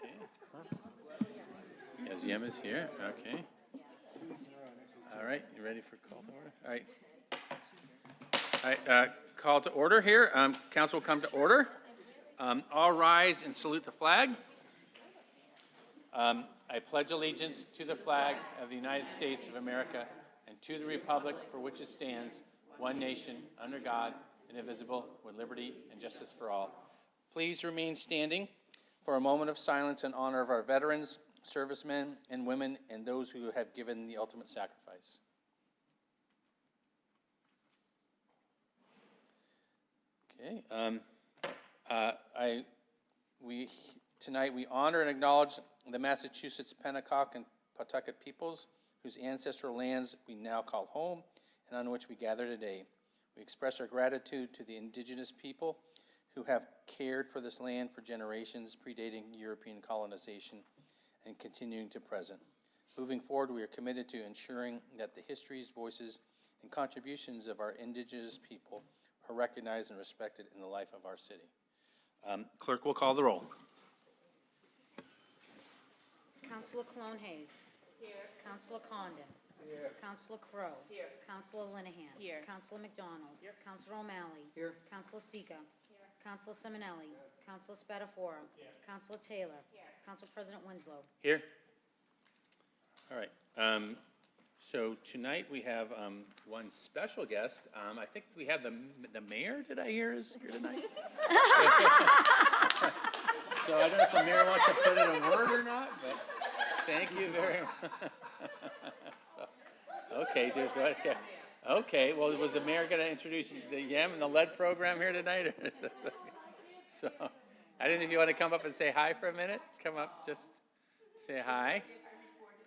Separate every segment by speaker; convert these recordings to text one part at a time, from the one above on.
Speaker 1: Okay. Yes, Yem is here. Okay. All right, you ready for call to order? All right. All right, call to order here. Council will come to order. All rise and salute the flag. I pledge allegiance to the flag of the United States of America and to the republic for which it stands, one nation, under God, indivisible, with liberty and justice for all. Please remain standing for a moment of silence in honor of our veterans, servicemen and women, and those who have given the ultimate sacrifice. Okay. Tonight we honor and acknowledge the Massachusetts, Pennacock, and Pawtucket peoples whose ancestral lands we now call home and on which we gather today. We express our gratitude to the indigenous people who have cared for this land for generations, predating European colonization and continuing to present. Moving forward, we are committed to ensuring that the histories, voices, and contributions of our indigenous people are recognized and respected in the life of our city. Clerk will call the roll.
Speaker 2: Councilor Cologne Hayes. Here. Councilor Condon. Here. Councilor Crowe. Here. Councilor Linehan. Here. Councilor McDonald. Here. Councilor O'Malley. Here. Councilor Seega. Here. Councilor Simonelli. Here. Councilor Spadafora. Here. Councilor Taylor. Here. Council President Winslow.
Speaker 1: Here. All right. So tonight we have one special guest. I think we have the mayor, did I hear, is here tonight? So I don't know if the mayor wants to put in a word or not, but thank you very much. Okay, okay, well, was the mayor going to introduce the Yem and the lead program here tonight? So I don't know if you want to come up and say hi for a minute. Come up, just say hi.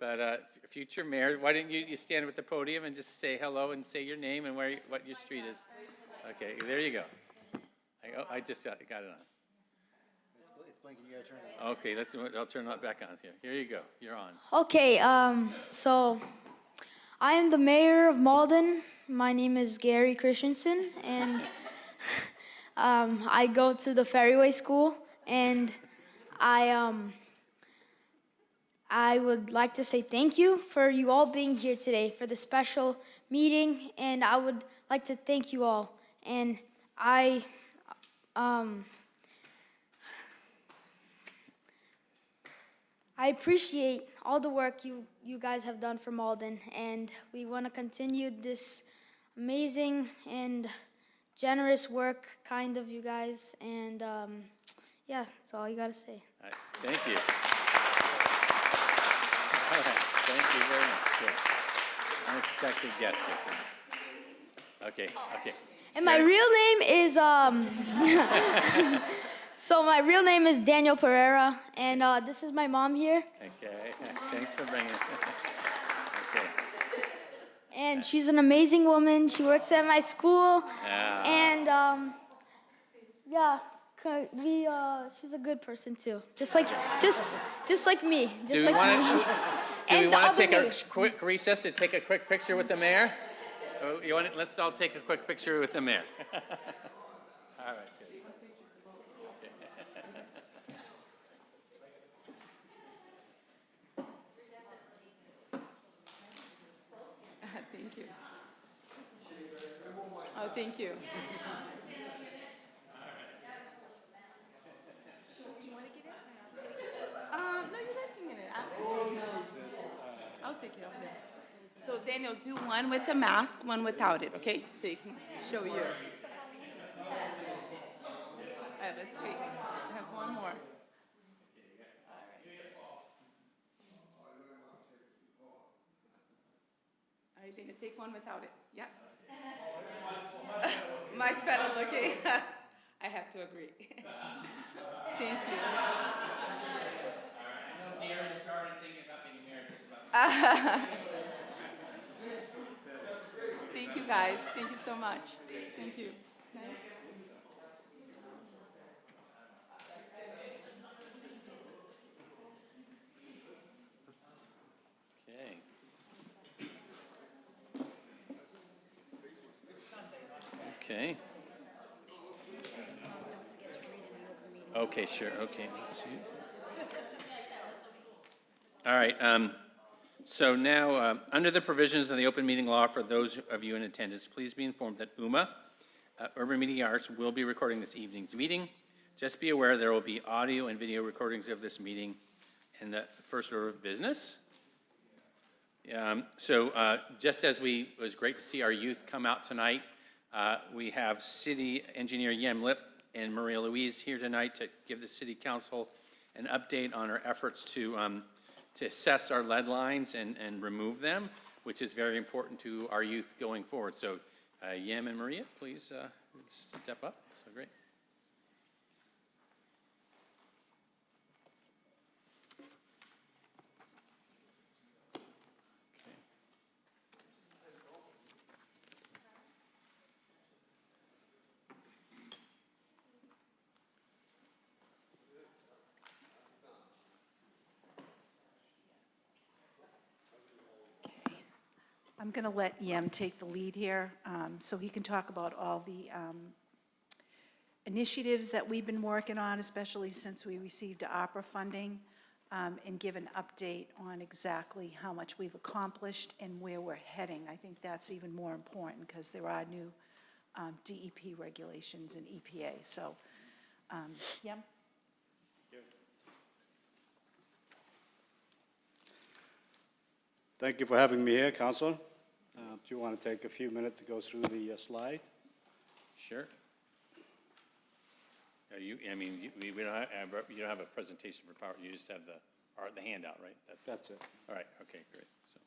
Speaker 1: But future mayor, why don't you stand up at the podium and just say hello and say your name and what your street is. Okay, there you go. I just got it on.
Speaker 3: It's blinking, you gotta turn it on.
Speaker 1: Okay, I'll turn it back on here. Here you go, you're on.
Speaker 4: Okay, so I am the mayor of Malden. My name is Gary Christensen, and I go to the Ferryway School, and I would like to say thank you for you all being here today for the special meeting, and I would like to thank you all. And I appreciate all the work you guys have done for Malden, and we want to continue this amazing and generous work, kind of, you guys. And yeah, that's all you got to say.
Speaker 1: All right, thank you. All right, thank you very much. Good. Unexpected guest here tonight. Okay.
Speaker 4: And my real name is so my real name is Daniel Pereira, and this is my mom here.
Speaker 1: Okay, thanks for bringing it. Okay.
Speaker 4: And she's an amazing woman. She works at my school, and yeah, she's a good person too. Just like me. Do
Speaker 1: we want to take a quick recess and take a quick picture with the mayor? Let's all take a quick picture with the mayor. All right. Good.
Speaker 5: Thank you. Oh, thank you. No, you guys can get it. Absolutely. I'll take it off there. So Daniel, do one with the mask, one without it, okay? So you can show your. All right, let's wait. I have one more. All right, Daniel, take one without it. Yeah. Much better looking. I have to agree. Thank you.
Speaker 1: He already started thinking about being married.
Speaker 5: Thank you, guys. Thank you so much. Thank you.
Speaker 1: Okay. Okay, sure. Okay, let's see. All right, so now, under the provisions of the open meeting law, for those of you in attendance, please be informed that UMA, Urban Media Arts, will be recording this evening's meeting. Just be aware there will be audio and video recordings of this meeting in the first order of business. Just as it was great to see our youth come out tonight, we have City Engineer Yem Lip and Maria Louise here tonight to give the City Council an update on our efforts to assess our lead lines and remove them, which is very important to our youth going forward. So Yem and Maria, please step up. So great.
Speaker 6: I'm going to let Yem take the lead here, so he can talk about all the initiatives that we've been working on, especially since we received ARPA funding, and give an update on exactly how much we've accomplished and where we're heading. I think that's even more important because there are new DEP regulations and EPA. So, Yem?
Speaker 7: Thank you for having me here, Council. Do you want to take a few minutes to go through the slide?
Speaker 1: Sure. We don't have, you don't have a presentation for PowerPoint. You just have the handout, right?
Speaker 7: That's it.
Speaker 1: All right. Okay. Great. So.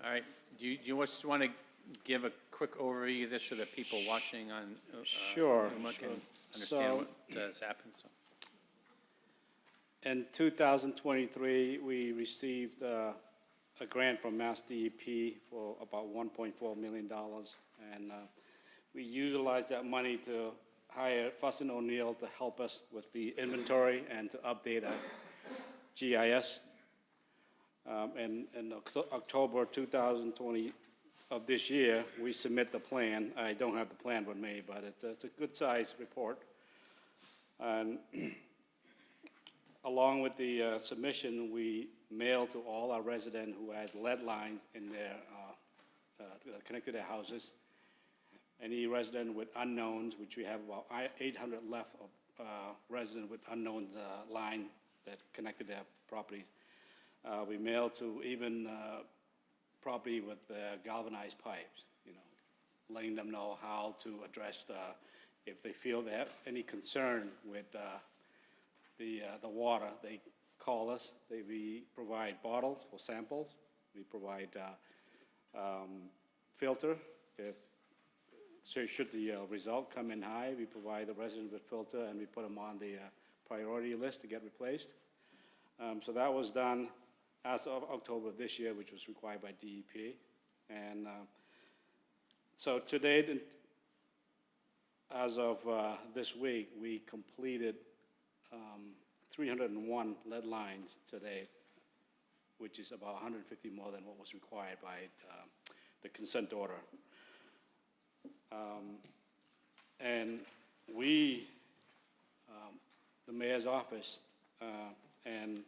Speaker 1: All right. Do you just want to give a quick overview of this so that people watching on
Speaker 7: Sure.
Speaker 1: UMA can understand
Speaker 7: So-
Speaker 1: what has happened? So.
Speaker 7: In 2023, we received a grant from Mass DEP for about $1.4 million, and we utilized that money to hire Fuss & O'Neill to help us with the inventory and to update our GIS. In October 2020 of this year, we submit the plan. I don't have the plan with me, but it's a good-sized report. And along with the submission, we mail to all our residents who has lead lines in their connected to their houses. Any resident with unknowns, which we have about 800 left of residents with unknown line that connected their properties. We mail to even property with galvanized pipes, letting them know how to address if they feel they have any concern with the water, they call us. We provide bottles for samples. We provide filter. So should the result come in high, we provide the resident with filter and we put them on the priority list to get replaced. So that was done as of October of this year, which was required by DEP. And so to date, as of this week, we completed 301 lead lines today, which is about 150 more than what was required by the consent order. And we the mayor's office, and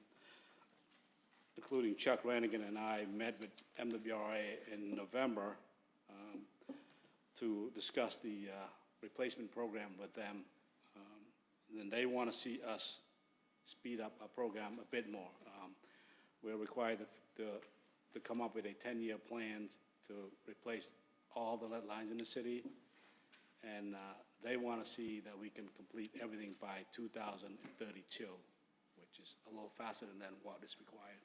Speaker 7: including Chuck Rannigan and I met with MWRA in November to discuss the replacement program with them. And they want to see us speed up our program a bit more. We're required to come up with a 10-year plan to replace all the lead lines in the city, and they want to see that we can complete everything by 2032, which is a little faster than what is required.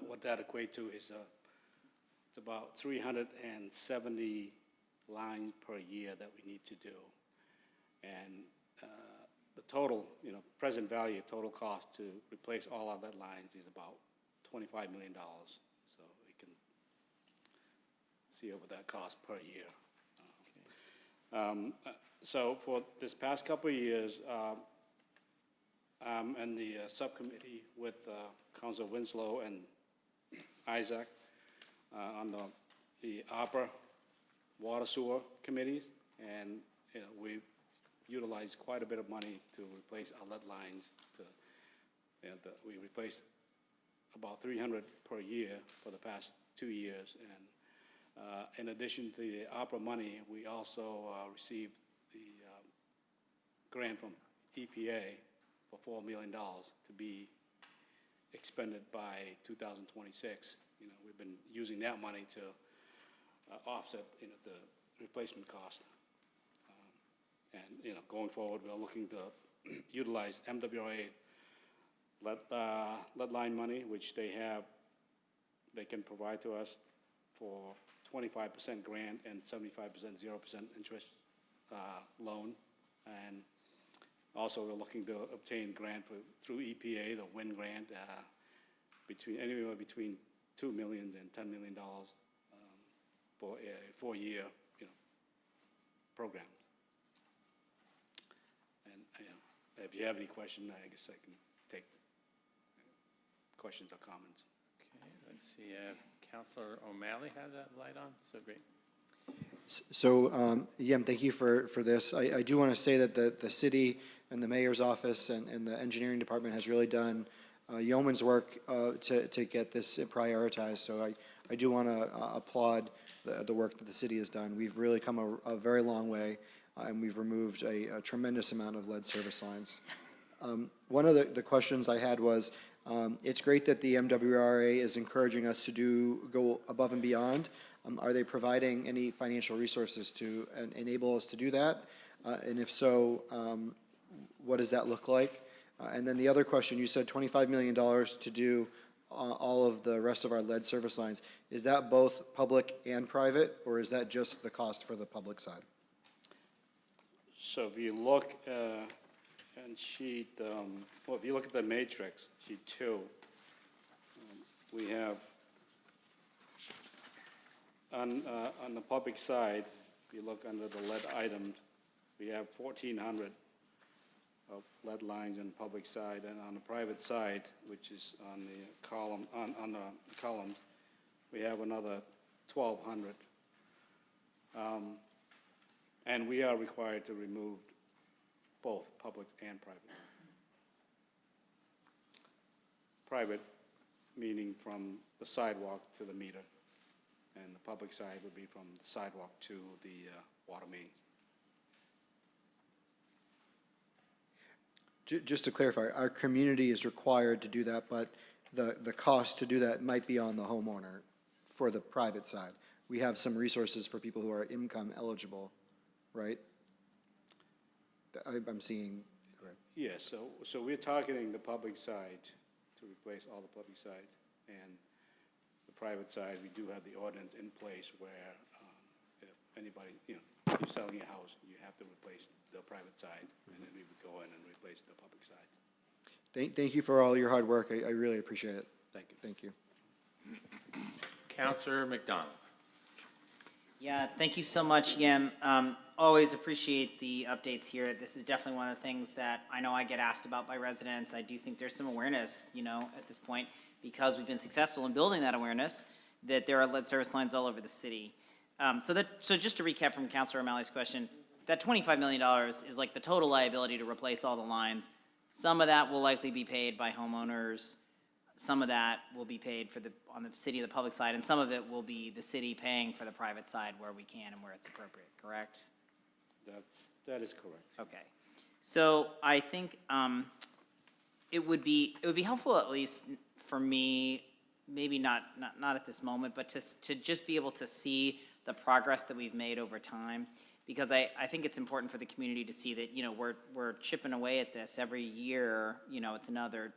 Speaker 7: What that equates to is it's about 370 lines per year that we need to do, and the total, present value, total cost to replace all our lead lines is about $25 million. So we can see what that costs per year. So for this past couple of years, I'm in the subcommittee with Council Winslow and Isaac on the ARPA water sewer committees, and we utilize quite a bit of money to replace our lead lines. We replaced about 300 per year for the past 2 years, and in addition to the ARPA money, we also received the grant from EPA for $4 million to be expended by 2026. We've been using that money to offset the replacement cost. And going forward, we're looking to utilize MWRA lead line money, which they can provide to us for 25% grant and 75% 0% interest loan. And also we're looking to obtain grant through EPA, the WIN grant, anywhere between $2 million and $10 million for a 4-year program. And if you have any questions, I guess I can take questions or comments.
Speaker 1: Okay, let's see, Councilor O'Malley had that light on, so great.
Speaker 3: So, Yem, thank you for this. I do want to say that the city and the mayor's office and the engineering department has really done yeoman's work to get this prioritized. So I do want to applaud the work that the city has done. We've really come a very long way, and we've removed a tremendous amount of lead service lines. One of the questions I had was, it's great that the MWRA is encouraging us to go above and beyond. Are they providing any financial resources to enable us to do that? And if so, what does that look like? And then the other question, you said $25 million to do all of the rest of our lead service lines. Is that both public and private, or is that just the cost for the public side?
Speaker 7: So if you look and sheet, if you look at the matrix, sheet 2, we have on the public side, if you look under the lead items, we have 1,400 of lead lines on the public side, and on the private side, which is on the column, on the columns, we have another 1,200. And we are required to remove both public and private. Private meaning from the sidewalk to the meter, and the public side would be from the sidewalk to the water main.
Speaker 3: Just to clarify, our community is required to do that, but the cost to do that might be on the homeowner for the private side. We have some resources for people who are income eligible, right? I'm seeing, correct.
Speaker 7: Yes, so we're targeting the public side to replace all the public side, and the private side, we do have the ordinance in place where if anybody, you're selling your house, you have to replace the private side, and then we would go in and replace the public side.
Speaker 3: Thank you for all your hard work. I really appreciate it.
Speaker 7: Thank you.
Speaker 3: Thank you.
Speaker 1: Councilor McDonald.
Speaker 8: Yeah, thank you so much, Yem. Always appreciate the updates here. This is definitely one of the things that I know I get asked about by residents. I do think there's some awareness, at this point, because we've been successful in building that awareness, that there are lead service lines all over the city. So just to recap from Councilor O'Malley's question, that $25 million is like the total liability to replace all the lines. Some of that will likely be paid by homeowners. Some of that will be paid on the city of the public side, and some of it will be the city paying for the private side where we can and where it's appropriate, correct?
Speaker 7: That is correct.
Speaker 8: Okay. So I think it would be helpful, at least for me, maybe not at this moment, but to just be able to see the progress that we've made over time. Because I think it's important for the community to see that, you know, we're chipping away at this every year. You know, it's another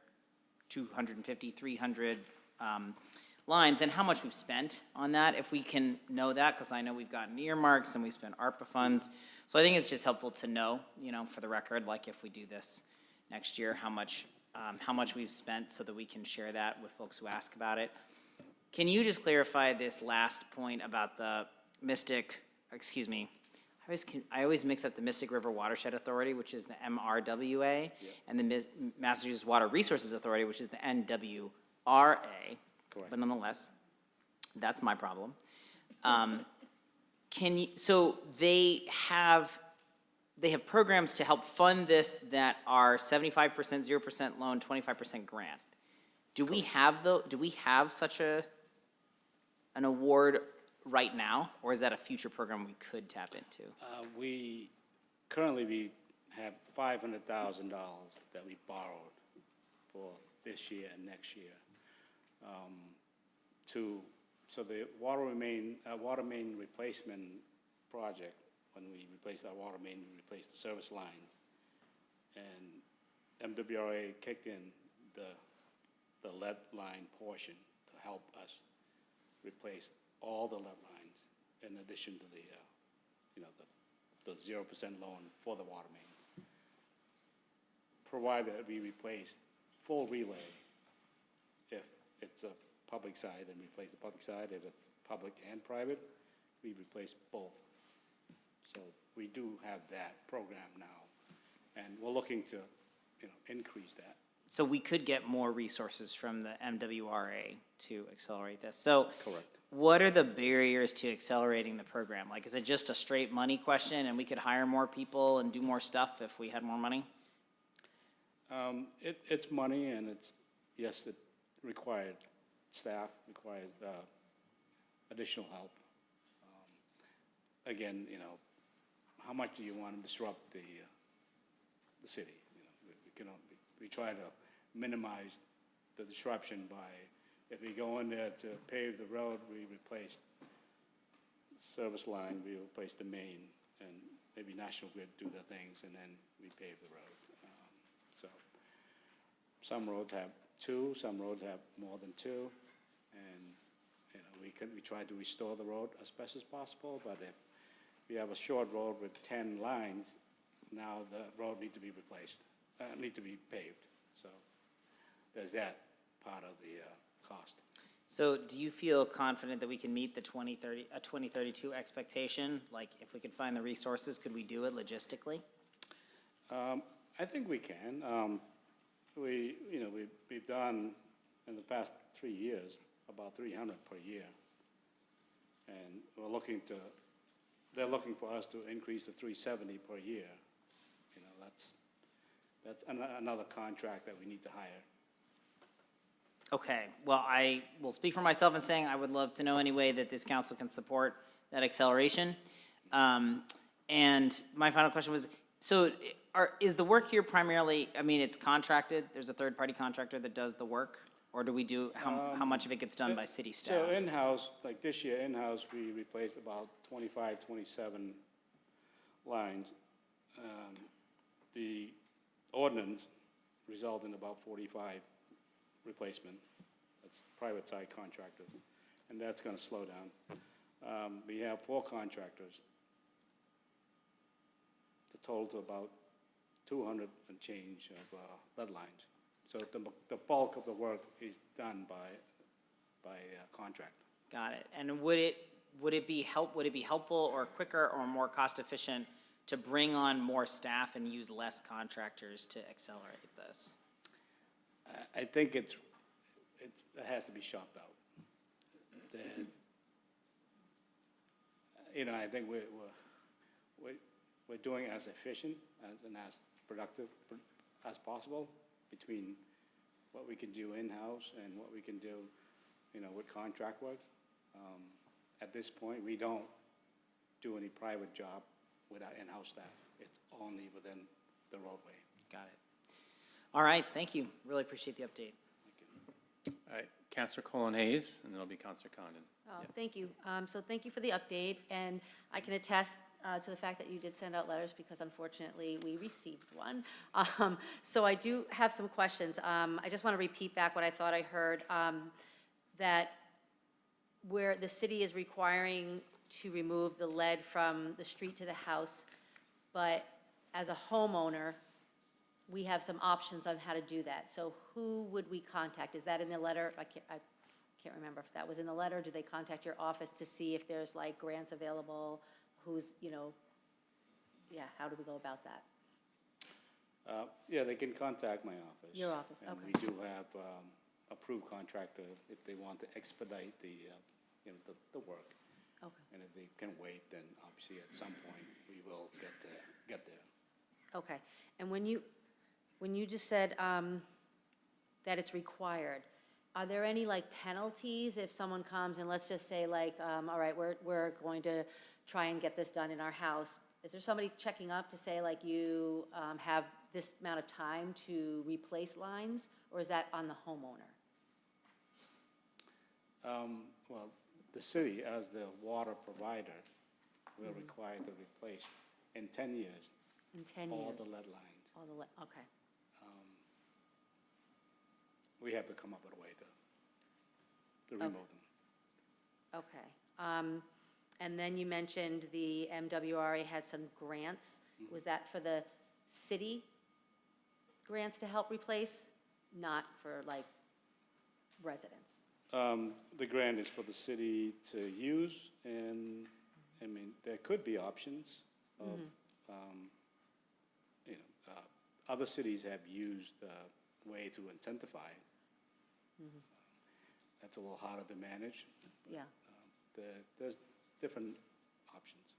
Speaker 8: 250, 300 lines, and how much we've spent on that, if we can know that, because I know we've gotten earmarks and we spent ARPA funds. So I think it's just helpful to know, you know, for the record, like if we do this next year, how much we've spent so that we can share that with folks who ask about it. Can you just clarify this last point about the I always mix up the Mystic River Watershed Authority, which is the MRWA, and the Massachusetts Water Resources Authority, which is the NWRA.
Speaker 7: Correct.
Speaker 8: But nonetheless, that's my problem. So they have programs to help fund this that are 75%, 0% loan, 25% grant. Do we have such an award right now, or is that a future program we could tap into?
Speaker 7: We currently have $500,000 that we borrowed for this year and next year. So the water main replacement project, when we replaced our water main, we replaced the service line, and MWRA kicked in the lead line portion to help us replace all the lead lines, in addition to the 0% loan for the water main. Provided we replace full relay, if it's a public side, then replace the public side. If it's public and private, we replace both. So we do have that program now, and we're looking to, increase that.
Speaker 8: So we could get more resources from the MWRA to accelerate this. So
Speaker 7: Correct.
Speaker 8: what are the barriers to accelerating the program? Like, is it just a straight money question and we could hire more people and do more stuff if we had more money?
Speaker 7: It's money, and it required staff, requires additional help. Again, how much do you want to disrupt the city? We try to minimize the disruption by, if we go in there to pave the road, we replace service line, we replace the main, and maybe National Grid do their things, and then we pave the road. So some roads have two, some roads have more than two, and we try to restore the road as best as possible. But if we have a short road with 10 lines, now the road needs to be replaced, need to be paved. So there's that part of the cost.
Speaker 8: So do you feel confident that we can meet the 2032 expectation? Like, if we could find the resources, could we do it logistically?
Speaker 7: I think we can. We've done in the past 3 years about 300 per year, and they're looking for us to increase to 370 per year. That's another contract that we need to hire.
Speaker 8: Okay, well, I will speak for myself in saying I would love to know any way that this council can support that acceleration. And my final question was, so is the work here primarily, it's contracted, there's a third-party contractor that does the work? Or do we do, how much of it gets done by city staff?
Speaker 7: So in-house, like this year, in-house, we replaced about 25, 27 lines. The ordinance resulted in about 45 replacement. That's private side contractors, and that's going to slow down. We have 4 contractors. The total to about 200 and change of lead lines. So the bulk of the work is done by contract.
Speaker 8: Got it. And would it be helpful or quicker or more cost efficient to bring on more staff and use less contractors to accelerate this?
Speaker 7: I think it has to be shopped out. I think we're doing as efficient and as productive as possible between what we can do in-house and what we can do, with contract work. At this point, we don't do any private job with our in-house staff. It's only within the roadway.
Speaker 8: Got it. All right, thank you. Really appreciate the update.
Speaker 1: All right, Councilor Colin Hayes, and then it'll be Councilor Condon.
Speaker 9: Oh, thank you. So thank you for the update, and I can attest to the fact that you did send out letters because unfortunately we received one. So I do have some questions. I just want to repeat back what I thought I heard, that where the city is requiring to remove the lead from the street to the house, but as a homeowner, we have some options on how to do that. So who would we contact? Is that in the letter? I can't remember if that was in the letter. Do they contact your office to see if there's like grants available? Who's, how do we go about that?
Speaker 7: Yeah, they can contact my office.
Speaker 9: Your office,
Speaker 7: And
Speaker 9: okay.
Speaker 7: we do have approved contractor if they want to expedite the work.
Speaker 9: Okay.
Speaker 7: And if they can wait, then obviously at some point, we will get there.
Speaker 9: Okay. And when you just said that it's required, are there any like penalties if someone comes and let's just say like, all right, we're going to try and get this done in our house? Is there somebody checking up to say like you have this amount of time to replace lines, or is that on the homeowner?
Speaker 7: Well, the city, as the water provider, will require to replace in 10 years
Speaker 9: In 10
Speaker 7: all
Speaker 9: years?
Speaker 7: the lead lines.
Speaker 9: All the, okay.
Speaker 7: We have to come up with a way to remove them.
Speaker 9: Okay. And then you mentioned the MWRA had some grants. Was that for the city grants to help replace, not for like residents?
Speaker 7: The grant is for the city to use, and, I mean, there could be options of, other cities have used a way to incentivize. That's a little harder to manage.
Speaker 9: Yeah.
Speaker 7: There's different options.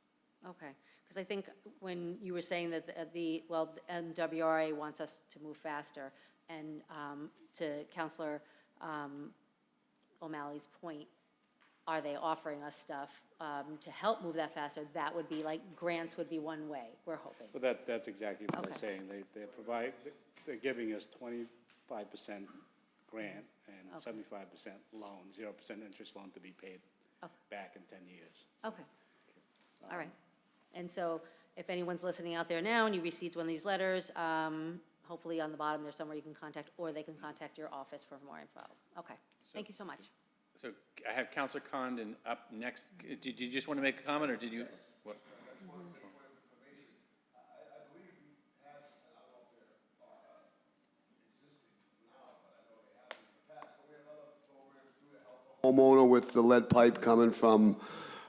Speaker 9: Okay, because I think when you were saying that the MWRA wants us to move faster, and to Counselor O'Malley's point, are they offering us stuff to help move that faster? That would be like, grants would be one way, we're hoping.
Speaker 7: But that's exactly what
Speaker 9: Okay.
Speaker 7: they're saying. They're giving us 25% grant and
Speaker 9: Okay.
Speaker 7: 75% loan, 0% interest loan to be paid
Speaker 9: Oh.
Speaker 7: back in 10 years.
Speaker 9: Okay, all right. And so if anyone's listening out there now and you received one of these letters, hopefully on the bottom there's somewhere you can contact, or they can contact your office for more info. Okay, thank you so much.
Speaker 1: So I have Councilor Condon up next. Did you just want to make a comment, or did you? What?
Speaker 10: Homeowner with the lead pipe coming from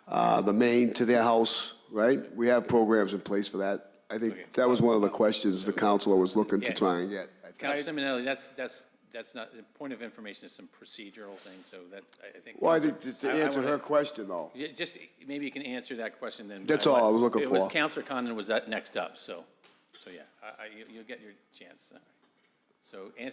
Speaker 10: the main to their house, right? We have programs in place for that. I think that was one of the questions the counselor was looking to
Speaker 1: Yeah.
Speaker 10: try and get.
Speaker 1: Councilor Simonelli, that's not, the point of information is some procedural thing, so that, I think.
Speaker 10: Well, I think to
Speaker 1: I
Speaker 10: answer
Speaker 1: wanna-
Speaker 10: her question, though.
Speaker 1: Yeah, just, maybe you can answer that question then.
Speaker 10: That's all I was looking
Speaker 1: It was
Speaker 10: for.
Speaker 1: Councilor Condon was that next up, so yeah, you'll get your chance. So feel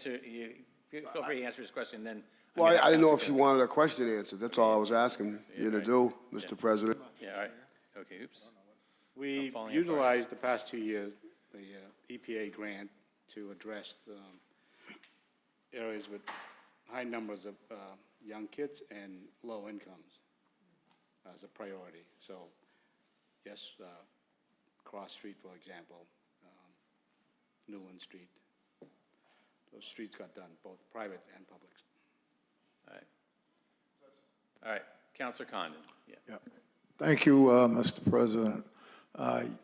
Speaker 1: free to answer his question, then. I'm
Speaker 10: Well,
Speaker 1: gonna have
Speaker 10: I didn't know if
Speaker 1: Councilor
Speaker 10: you wanted a question answered. That's all I was asking you to
Speaker 1: right.
Speaker 10: do, Mr. President.
Speaker 1: Yeah, all right, okay, oops.
Speaker 7: We
Speaker 1: falling
Speaker 7: utilized the past 2 years, the EPA grant to address areas with high numbers of young kids and low incomes as a priority. So, yes, Cross Street, for example, Newland Street, those streets got done, both private and public.
Speaker 1: All right, Councilor Condon, yeah.
Speaker 11: Thank you, Mr. President.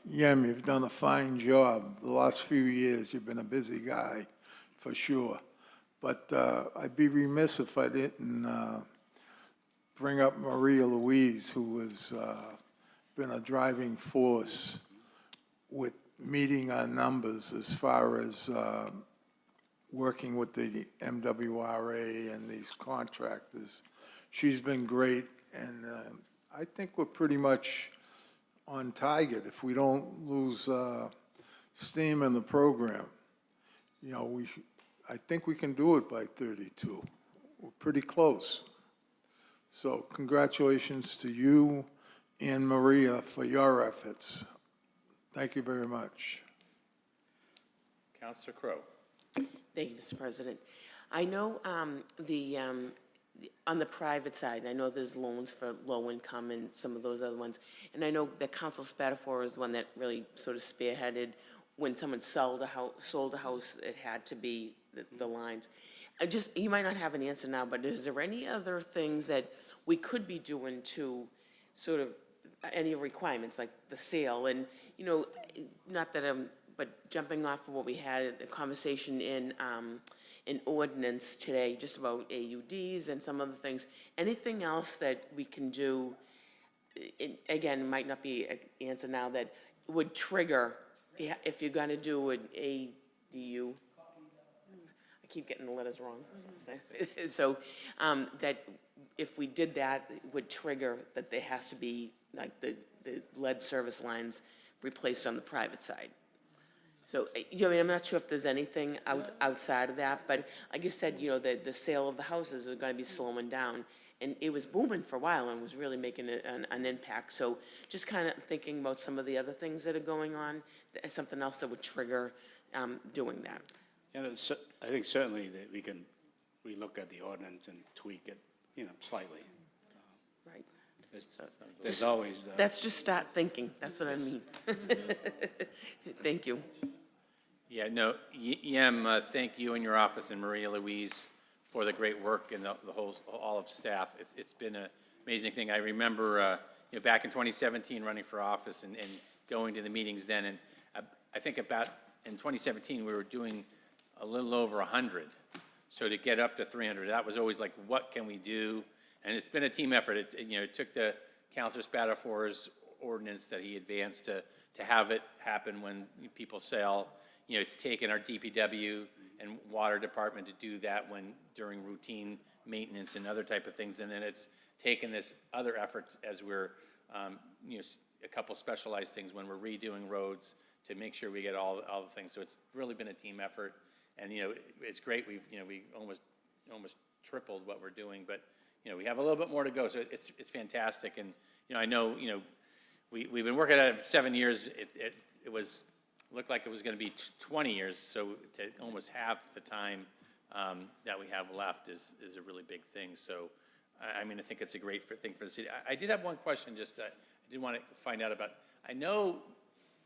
Speaker 11: Yem, you've done a fine job. The last few years, you've been a busy guy, for sure. But I'd be remiss if I didn't bring up Maria Louise, who has been a driving force with meeting our numbers as far as working with the MWRA and these contractors. She's been great, and I think we're pretty much on target if we don't lose steam in the program. You know, I think we can do it by 32. We're pretty close. So congratulations to you and Maria for your efforts. Thank you very much.
Speaker 1: Counselor Crowe.
Speaker 12: Thank you, Mr. President. I know on the private side, I know there's loans for low income and some of those other ones. And I know that Council Spatafor is the one that really sort of spearheaded when someone sold a house, it had to be the lines. You might not have an answer now, but is there any other things that we could be doing to sort of, any requirements like the sale? And, you know, not that but jumping off of what we had, the conversation in ordinance today, just about AUDs and some other things. Anything else that we can do, again, it might not be an answer now, that would trigger, if you're gonna do an ADU, I keep getting the letters wrong, so, that if we did that, it would trigger that there has to be, like, the lead service lines replaced on the private side. So, you know, I mean, I'm not sure if there's anything outside of that, but like you said, you know, the sale of the houses are gonna be slowing down. And it was booming for a while and was really making an impact. So just kind of thinking about some of the other things that are going on, something else that would trigger doing that.
Speaker 7: You know, I think certainly that we can relook at the ordinance and tweak it, you know, slightly.
Speaker 12: Right.
Speaker 7: There's always.
Speaker 12: That's just start thinking. That's what I mean. Thank you.
Speaker 1: Yeah, no, Yem, thank you and your office and Maria Louise for the great work and all of staff. It's been an amazing thing. I remember, you know, back in 2017 running for office and going to the meetings then, and I think about in 2017 we were doing a little over 100. So to get up to 300, that was always like, what can we do? And it's been a team effort. It took the Councilor Spatafor's ordinance that he advanced to have it happen when people sell. You know, it's taken our DPW and water department to do that during routine maintenance and other type of things. And then it's taken this other effort as we're, you know, a couple specialized things when we're redoing roads to make sure we get all the things. So it's really been a team effort. And, you know, it's great. We almost tripled what we're doing, but, you know, we have a little bit more to go. So it's fantastic. And, you know, I know, you know, we've been working at it 7 years. It looked like it was going to be 20 years, so to almost half the time that we have left is a really big thing. So, I mean, I think it's a great thing for the city. I did have one question, just I did want to find out about. I know,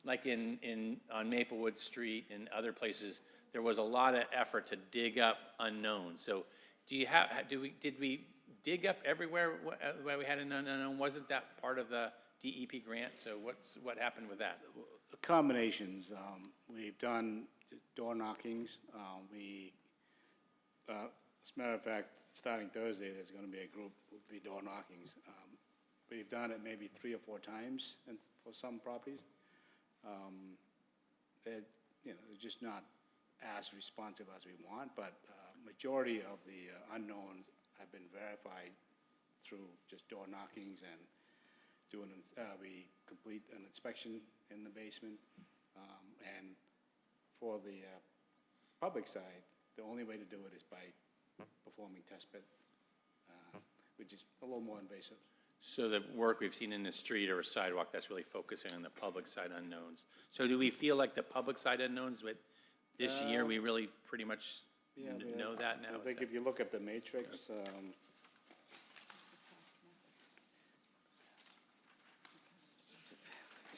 Speaker 1: like on Maplewood Street and other places, there was a lot of effort to dig up unknowns. So, did we dig up everywhere where we had an unknown? Wasn't that part of the DEP grant? So, what happened with that?
Speaker 7: Combinations. We've done door knockings. As a matter of fact, starting Thursday, there's going to be a group who will be door knockings. We've done it maybe 3 or 4 times for some properties. They're just not as responsive as we want, but majority of the unknowns have been verified through just door knockings and we complete an inspection in the basement, and for the public side, the only way to do it is by performing test pit, which is a little more invasive.
Speaker 1: So the work we've seen in the street or a sidewalk, that's really focusing on the public side unknowns. So do we feel like the public side unknowns, with this year, we really pretty much know that now?
Speaker 7: I think if you look at the matrix,
Speaker 1: so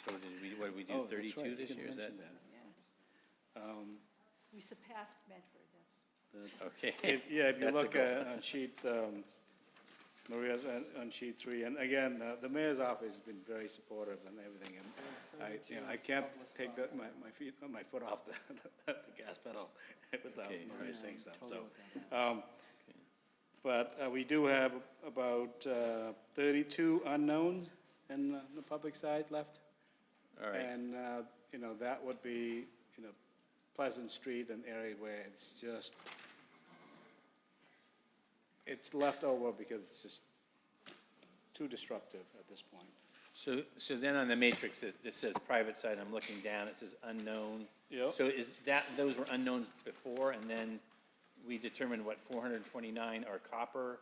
Speaker 1: what did we do, 32 this year? Is that?
Speaker 6: We surpassed Medford, that's.
Speaker 1: Okay.
Speaker 7: if you
Speaker 1: That's a
Speaker 7: look
Speaker 1: goal.
Speaker 7: on sheet, Maria's on sheet 3, and again, the mayor's office has been very supportive and everything, and I can't take my foot off the gas pedal without Maria saying stuff. So, but we do have about 32 unknowns in the public side left.
Speaker 1: All right.
Speaker 7: And, that would be, Pleasant Street, an area where it's just, it's left over because it's just too disruptive at this point.
Speaker 1: So then on the matrix, this says private side, I'm looking down, it says unknown.
Speaker 7: Yep.
Speaker 1: So is that, those were unknowns before, and then we determined what, 429 are copper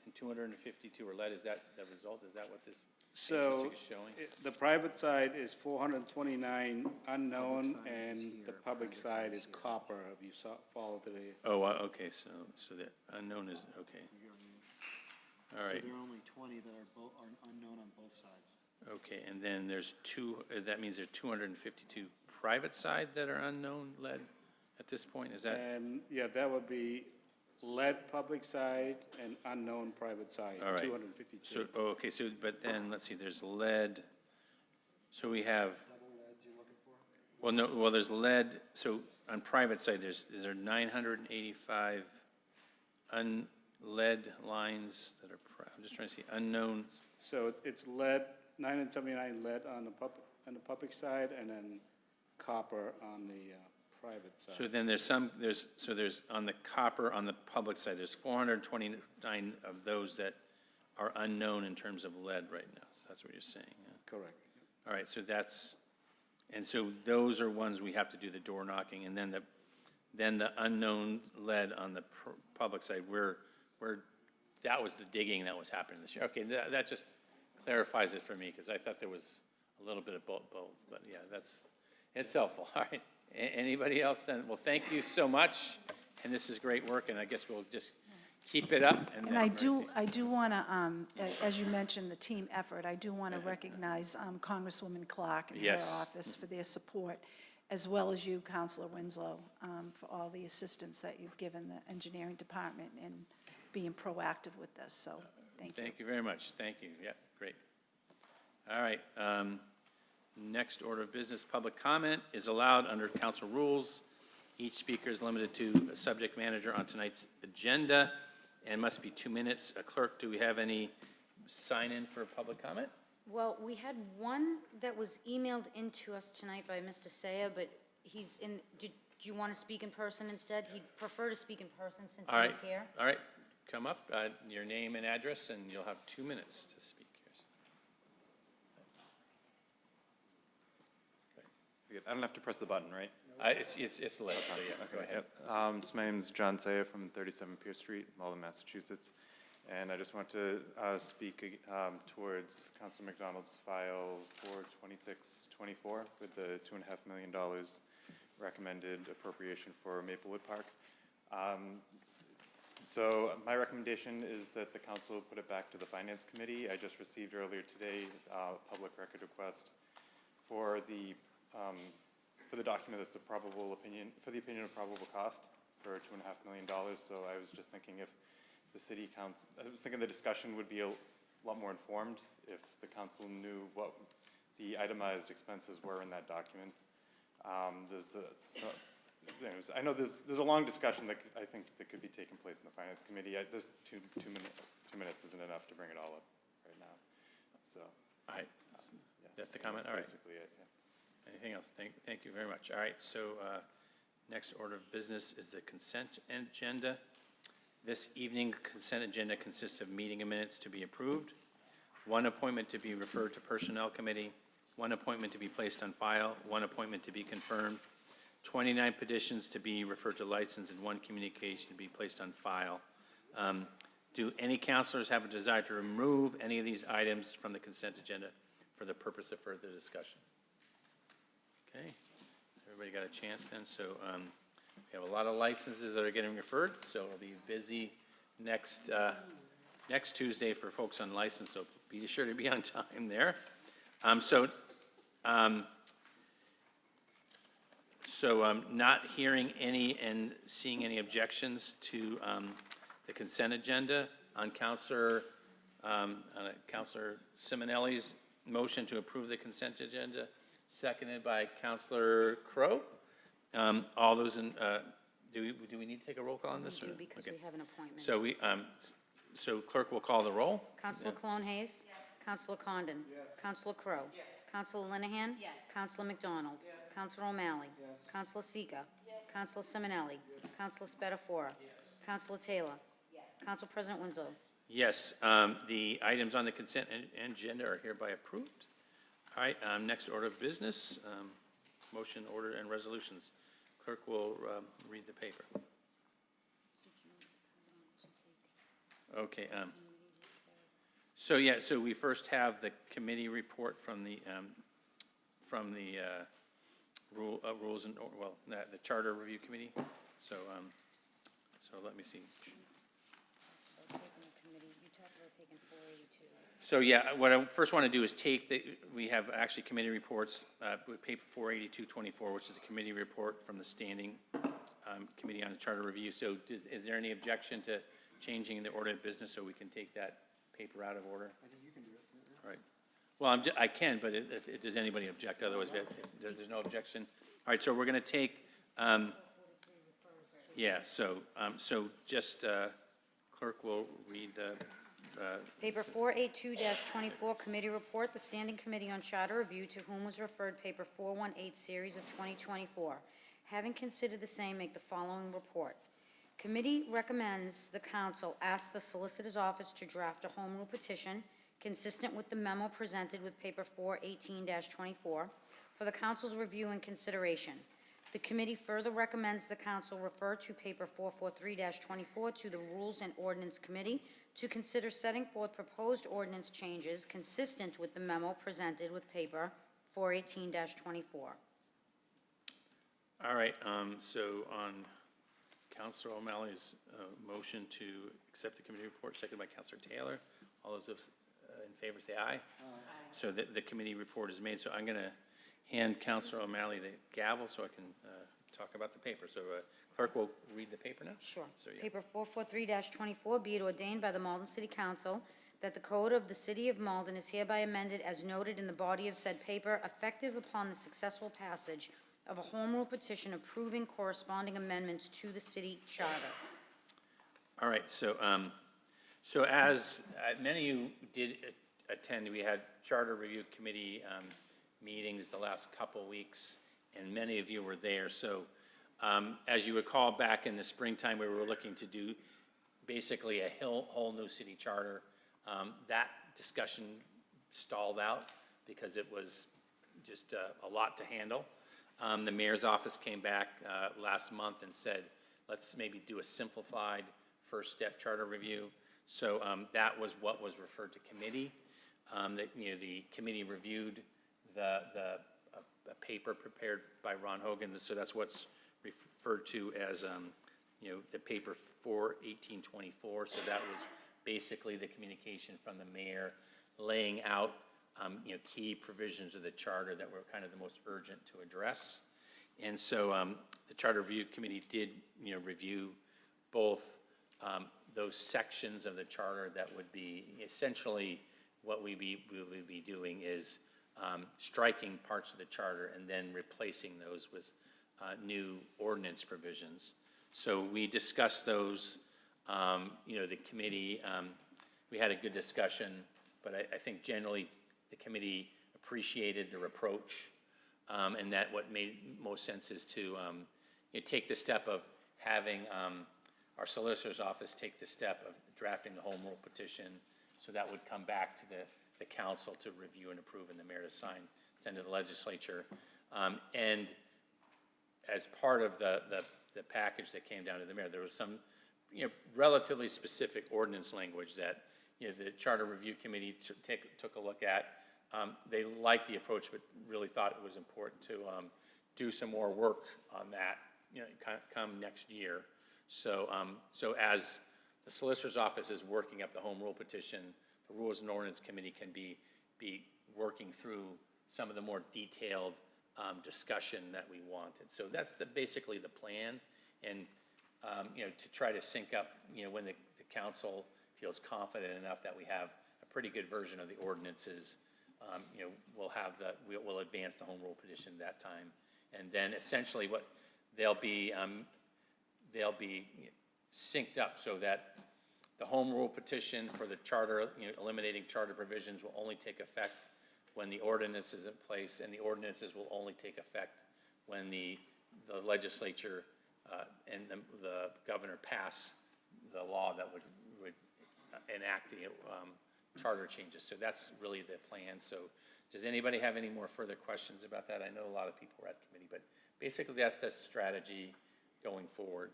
Speaker 1: and 252 are lead, is that the result? Is that what this
Speaker 7: So,
Speaker 1: matrix is showing?
Speaker 7: the private side is 429 unknown, and the public side is copper, if you follow to the,
Speaker 1: Oh, okay, so the unknown is, okay. All right,
Speaker 3: there are only 20 that are unknown on both sides.
Speaker 1: okay, and then there's that means there's 252 private side that are unknown lead at this point, is that?
Speaker 7: and, yeah, that would be lead public side and unknown private side,
Speaker 1: All right.
Speaker 7: 252.
Speaker 1: So, okay, so, but then, let's see, there's lead, so we have. Well, no, well, there's lead, so on private side, is there 985 lead lines that are, I'm just trying to see, unknown,
Speaker 7: So it's lead, 979 lead on the public side, and then copper on the private side.
Speaker 1: so then there's on the copper, on the public side, there's 429 of those that are unknown in terms of lead right now, so that's what you're saying, yeah.
Speaker 7: Correct.
Speaker 1: All right, so and so those are ones we have to do the door knocking, and then the unknown lead on the public side, that was the digging that was happening this year. Okay, that just clarifies it for me, because I thought there was a little bit of both, but yeah, it's helpful. All right, anybody else then? Well, thank you so much, and this is great work, and I guess we'll just keep it up.
Speaker 6: And I do want to, as you mentioned, the team effort, I do want to recognize Congresswoman Clark and her
Speaker 1: Yes.
Speaker 6: office for their support, as well as you, Councilor Winslow, for all the assistance that you've given the engineering department in being proactive with this, so thank you.
Speaker 1: Thank you very much. Thank you. Yeah, great. All right. Next order of business, public comment is allowed under council rules. Each speaker is limited to a subject manager on tonight's agenda and must be 2 minutes. Clerk, do we have any sign-in for public comment?
Speaker 2: Well, we had one that was emailed into us tonight by Mr. Saya, but he's in, do you want to speak in person instead? He'd prefer to speak in person since
Speaker 1: All right.
Speaker 2: he's here.
Speaker 1: All right. Come up, your name and address, and you'll have 2 minutes to speak.
Speaker 13: I don't have to press the button, right?
Speaker 1: It's lit, so yeah, go ahead.
Speaker 13: Yep. So my name is John Saya from 37 Pierce Street, Malden, Massachusetts. And I just want to speak towards Councilor McDonald's file 42624 with the $2.5 million recommended appropriation for Maplewood Park. So my recommendation is that the council put it back to the Finance Committee. I just received earlier today a public record request for the document that's a probable opinion, for the opinion of probable cost for $2.5 million. So I was just thinking if the city council, I was thinking the discussion would be a lot more informed if the council knew what the itemized expenses were in that document. I know there's a long discussion that I think that could be taking place in the Finance Committee. There's two minutes isn't enough to bring it all up right now. So.
Speaker 1: All right.
Speaker 13: Yeah,
Speaker 1: That's the comment. All right.
Speaker 13: Basically it, yeah.
Speaker 1: Anything else? Thank you very much. All right, so next order of business is the consent agenda. This evening consent agenda consists of meeting minutes to be approved, one appointment to be referred to Personnel Committee, one appointment to be placed on file, one appointment to be confirmed, 29 petitions to be referred to license, and one communication to be placed on file. Do any councilors have a desire to remove any of these items from the consent agenda for the purpose of further discussion? Okay, everybody got a chance then, so we have a lot of licenses that are getting referred, so it'll be busy next Tuesday for folks on license, so be sure to be on time there. Not hearing any and seeing any objections to the consent agenda on Councilor Simonelli's motion to approve the consent agenda, seconded by Councilor Crowe. All those in, do we need to take a roll call on this?
Speaker 2: We do,
Speaker 1: or-
Speaker 2: because
Speaker 1: okay.
Speaker 2: we have an appointment.
Speaker 1: So clerk will call the roll.
Speaker 2: Councilor Cologne Hayes? Yes. Councilor Condon? Yes. Councilor Crowe? Yes. Councilor Linehan? Yes. Councilor McDonald? Yes. Councilor O'Malley? Yes. Councilor Seega? Yes. Councilor Simonelli? Yes. Councilor Spatafora? Yes. Councilor Taylor? Yes. Council President Winslow?
Speaker 1: Yes, the items on the consent agenda are hereby approved. All right, next order of business, motion, order, and resolutions. Clerk will read the paper. Okay, so we first have the committee report from the Rules and, the Charter Review Committee. So let me see. So what I first want to do is we have actually committee reports, with paper 48224, which is the committee report from the Standing Committee on the Charter Review. So is there any objection to changing the order of business so we can take that paper out of order?
Speaker 3: I think you can do it.
Speaker 1: All right. Well, I can, but does anybody object? Otherwise, there's no objection. All right, so we're going to take, so just clerk will read the.
Speaker 2: Paper 482-24, Committee Report, the Standing Committee on Charter Review, to whom was referred Paper 418, Series of 2024. Having considered the same, make the following report. Committee recommends the Council ask the Solicitor's Office to draft a Home Rule Petition consistent with the memo presented with Paper 418-24 for the Council's review and consideration. The committee further recommends the Council refer to Paper 443-24 to the Rules and Ordinance Committee to consider setting forth proposed ordinance changes consistent with the memo presented with Paper 418-24.
Speaker 1: All right, so on Councilor O'Malley's motion to accept the committee report, seconded by Councilor Taylor, all those in favor say aye. Aye. So the committee report is made. So I'm going to hand Councilor O'Malley the gavel so I can talk about the paper. So clerk will read the paper now?
Speaker 2: Sure.
Speaker 1: So, yeah.
Speaker 2: Paper 443-24, be it ordained by the Malden City Council that the Code of the City of Malden is hereby amended as noted in the body of said paper, effective upon the successful passage of a Home Rule Petition approving corresponding amendments to the city charter.
Speaker 1: All right, so so as many of you did attend, we had Charter Review Committee meetings the last couple weeks, and many of you were there. So as you recall, back in the springtime, we were looking to do basically a whole new city charter. That discussion stalled out because it was just a lot to handle. The mayor's office came back last month and said, let's maybe do a simplified first step charter review. So that was what was referred to committee. The committee reviewed a paper prepared by Ron Hogan. So that's what's referred to as the paper 41824. So that was basically the communication from the mayor laying out key provisions of the charter that were kind of the most urgent to address. And so the Charter Review Committee did review both those sections of the charter that would be essentially what we would be doing is striking parts of the charter and then replacing those with new ordinance provisions. So we discussed those. The committee, we had a good discussion, but I think generally the committee appreciated the approach, and that what made most sense is to take the step of having our solicitor's office take the step of drafting the Home Rule Petition, so that would come back to the council to review and approve, and the mayor to sign, send to the legislature. And as part of the package that came down to the mayor, there was some relatively specific ordinance language that the Charter Review Committee took a look at. They liked the approach, but really thought it was important to do some more work on that, come next year. So as the solicitor's office is working up the Home Rule Petition, the Rules and Ordinance Committee can be working through some of the more detailed discussion that we wanted. So that's basically the plan, and to try to sync up, when the council feels confident enough that we have a pretty good version of the ordinances, we'll advance the Home Rule Petition that time, and then essentially what they'll be synced up so that the Home Rule Petition for the charter, eliminating charter provisions, will only take effect when the ordinance is in place, and the ordinances will only take effect when the legislature and the governor pass the law that would enact the charter changes. So that's really the plan. So Does anybody have any more further questions about that? I know a lot of people were at committee, but basically that's the strategy going forward.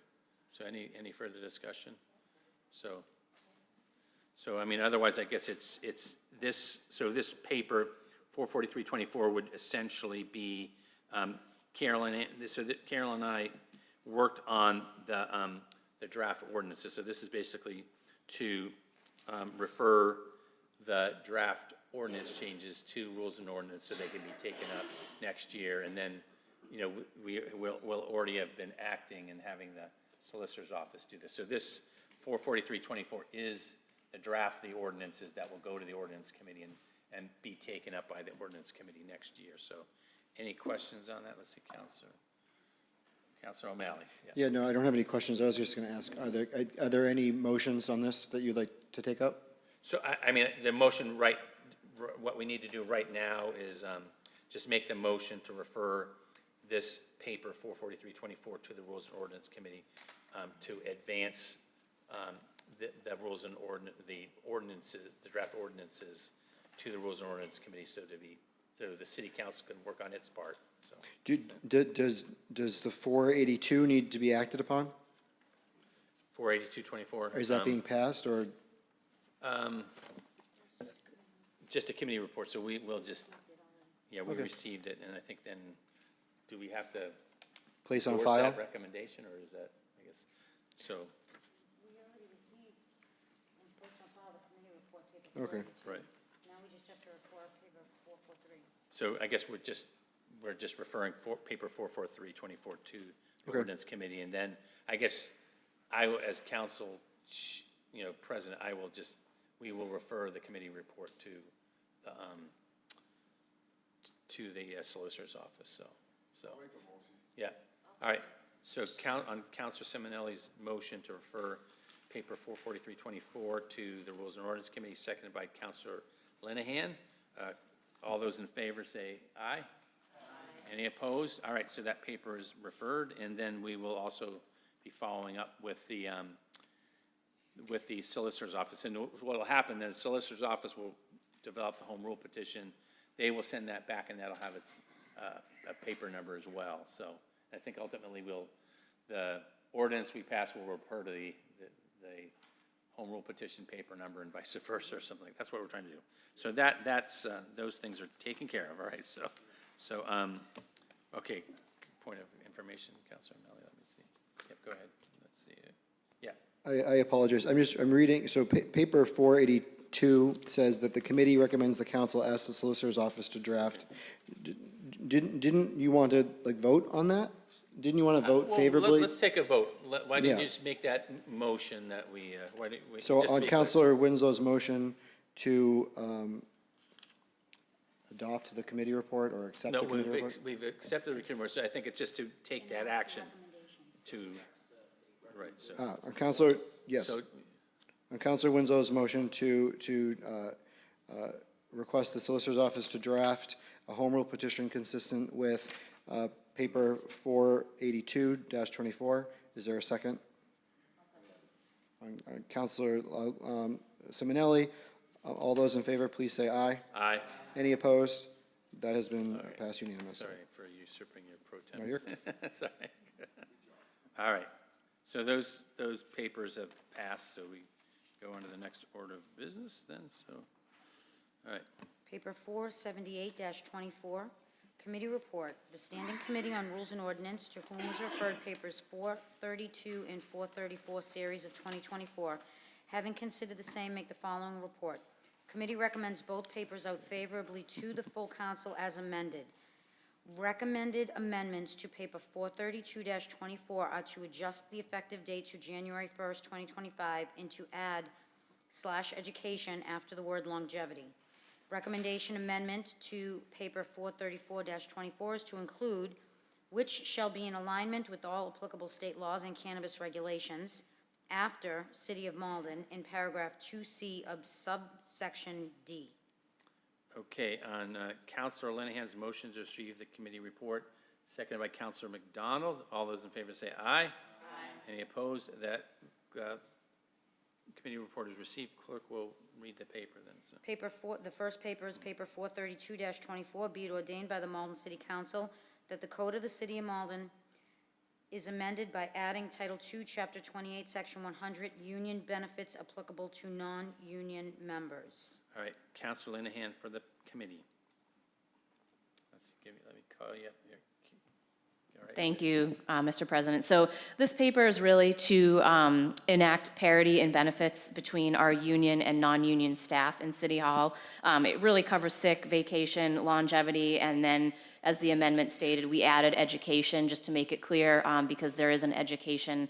Speaker 1: So any further discussion? So I mean, otherwise, I guess it's this, so this paper, 44324, would essentially be, Carolyn and I worked on the draft ordinances. So this is basically to refer the draft ordinance changes to rules and ordinance so they can be taken up next year. And then, you know, we'll already have been acting and having the solicitor's office do this. So this 44324 is the draft, the ordinances that will go to the ordinance committee and be taken up by the ordinance committee next year. So any questions on that? Let's see, Councilor O'Malley.
Speaker 3: Yeah, no, I don't have any questions. I was just going to ask, are there any motions on this that you'd like to take up?
Speaker 1: So, I mean, the motion, what we need to do right now is just make the motion to refer this paper 44324 to the Rules and Ordinance Committee to advance the rules and the ordinances, the draft ordinances to the Rules and Ordinance Committee so the City Council can work on its part, so.
Speaker 3: Does the 482 need to be acted upon?
Speaker 1: 48224.
Speaker 3: Or is that being passed, or?
Speaker 1: Just a committee report, so we'll just, we
Speaker 3: Okay.
Speaker 1: received it, and I think then, do we have to
Speaker 3: Place on
Speaker 1: endorse
Speaker 3: file?
Speaker 1: that recommendation, or is that, I guess, so,
Speaker 2: We already received and placed on file the committee report, paper
Speaker 3: Okay.
Speaker 2: 482.
Speaker 1: right.
Speaker 2: Now we just have to refer paper 443.
Speaker 1: So I guess we're just referring paper 44324 to the
Speaker 3: Okay.
Speaker 1: ordinance committee, and then I guess as council, president, we will refer the committee report to the solicitor's office, so. Yeah, all right, so on Councilor Simonelli's motion to refer paper 44324 to the Rules and Ordinance Committee, seconded by Councilor Linehan. All those in favor say aye. Aye. Any opposed? All right, so that paper is referred, and then we will also be following up with the solicitor's office. And what will happen, then the solicitor's office will develop the home rule petition. They will send that back, and that'll have its a paper number as well. So I think ultimately the ordinance we pass will refer to the home rule petition paper number and vice versa or something. That's what we're trying to do. So that's those things are taken care of. All right. So okay. Point of information, Councilor O'Malley. Let me see. Yep. Go ahead. Let's see. Yeah.
Speaker 3: I apologize. I'm reading, so paper 482 says that the committee recommends the council ask the solicitor's office to draft. Didn't you want to vote on that? Didn't you want to vote
Speaker 1: Well,
Speaker 3: favorably?
Speaker 1: let's take a vote. Why don't
Speaker 3: Yeah.
Speaker 1: you just make that motion that we,
Speaker 3: So
Speaker 1: just
Speaker 3: on
Speaker 1: make
Speaker 3: Councilor Winslow's motion to adopt the committee report or accept
Speaker 1: No,
Speaker 3: the committee report?
Speaker 1: we've accepted the committee report, so I think it's just to take that action to, right, so.
Speaker 3: On Councilor, yes.
Speaker 1: So,
Speaker 3: On Councilor Winslow's motion to request the solicitor's office to draft a home rule petition consistent with paper 482-24. Is there a second? On Councilor Simonelli, all those in favor, please say aye.
Speaker 1: aye.
Speaker 3: Any opposed? That has been passed unanimously.
Speaker 1: Sorry for usurping your pro tem.
Speaker 3: No, you're-
Speaker 1: Sorry. All right, so those papers have passed, so we go on to the next order of business then, so, all right.
Speaker 2: Paper 478-24, committee report. The Standing Committee on Rules and Ordinance, to whom was referred papers 432 and 434, series of 2024, having considered the same, make the following report. Committee recommends both papers out favorably to the full council as amended. Recommended amendments to paper 432-24 are to adjust the effective date to January 1st, 2025, and to add /education after the word longevity. Recommendation amendment to paper 434-24 is to include which shall be in alignment with all applicable state laws and cannabis regulations after City of Malden in paragraph 2C of subsection D.
Speaker 1: Okay, on Councilor Linehan's motion to receive the committee report, seconded by Councilor McDonald. All those in favor say aye. Aye. Any opposed? That committee report is received. Clerk will read the paper then, so.
Speaker 2: The first paper is paper 432-24, be it ordained by the Malden City Council that the Code of the City of Malden is amended by adding Title II, Chapter 28, Section 100, union benefits applicable to non-union members.
Speaker 1: All right, Counselor Linehan for the committee. Let me call you up here. All right.
Speaker 14: Thank you, Mr. President. So this paper is really to enact parity in benefits between our union and non-union staff in City Hall. It really covers sick, vacation, longevity, and then, as the amendment stated, we added education just to make it clear, because there is an education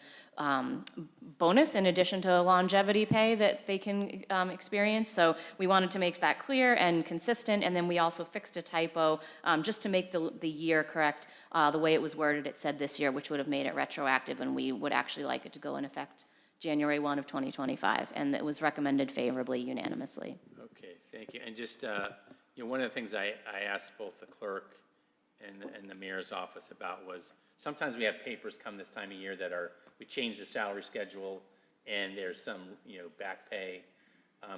Speaker 14: bonus in addition to longevity pay that they can experience. So we wanted to make that clear and consistent, and then we also fixed a typo just to make the year correct. The way it was worded, it said this year, which would have made it retroactive, and we would actually like it to go in effect January 1 of 2025, and it was recommended favorably unanimously.
Speaker 1: Okay, thank you. And just, one of the things I asked both the clerk and the mayor's office about was, sometimes we have papers come this time of year that we change the salary schedule, and there's some, back pay.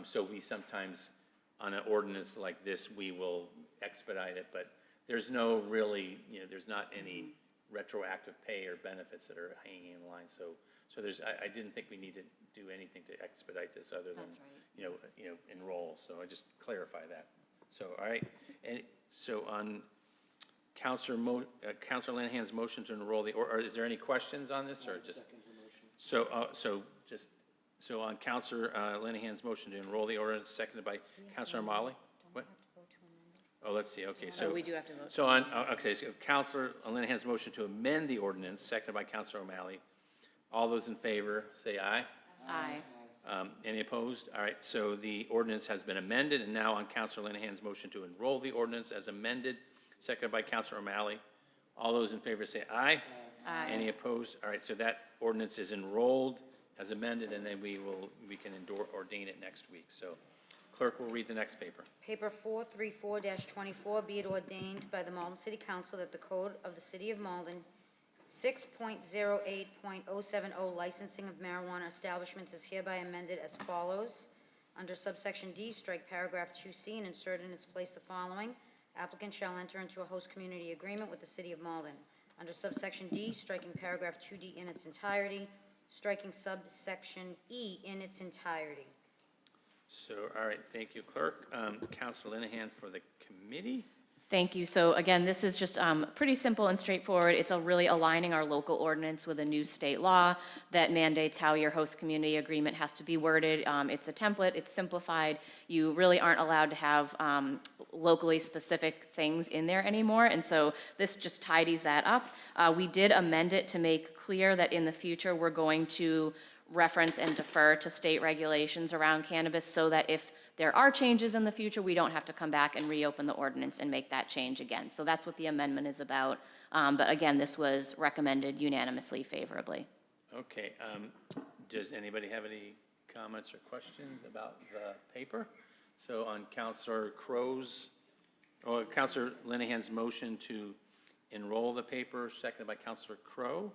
Speaker 1: So we sometimes, on an ordinance like this, we will expedite it, but there's no really, there's not any retroactive pay or benefits that are hanging in line. So I didn't think we need to do anything to expedite this other than, enroll. So I just clarify that. So, all right. And so on Councilor Linehan's motion to enroll or is there any questions on this, or just? So on Councilor Linehan's motion to enroll the ordinance, seconded by Councilor O'Malley? What? Oh, let's see, okay, so.
Speaker 9: we do have to vote.
Speaker 1: So so Councilor Linehan's motion to amend the ordinance, seconded by Councilor O'Malley. All those in favor, say aye.
Speaker 9: Aye.
Speaker 1: Any opposed? All right, so the ordinance has been amended, and now on Councilor Linehan's motion to enroll the ordinance as amended, seconded by Councilor O'Malley. All those in favor say aye.
Speaker 9: Aye.
Speaker 1: Any opposed? All right, so that ordinance is enrolled as amended, and then we can ordain it next week. So clerk will read the next paper.
Speaker 2: Paper 434-24, be it ordained by the Malden City Council that the Code of the City of Malden, 6.08.070, licensing of marijuana establishments, is hereby amended as follows. Under subsection D, strike paragraph 2C and insert in its place the following. Applicant shall enter into a host community agreement with the City of Malden. Under subsection D, striking paragraph 2D in its entirety, striking subsection E in its entirety.
Speaker 1: So, all right, thank you, clerk. Councilor Linehan for the committee.
Speaker 14: Thank you. So again, this is just pretty simple and straightforward. It's really aligning our local ordinance with a new state law that mandates how your host community agreement has to be worded. It's a template, it's simplified. You really aren't allowed to have locally specific things in there anymore, and so this just tidies that up. We did amend it to make clear that in the future we're going to reference and defer to state regulations around cannabis so that if there are changes in the future, we don't have to come back and reopen the ordinance and make that change again. So that's what the amendment is about. But again, this was recommended unanimously favorably.
Speaker 1: Okay, does anybody have any comments or questions about the paper? So on Councilor Councilor Linehan's motion to enroll the paper, seconded by Councilor Crowe.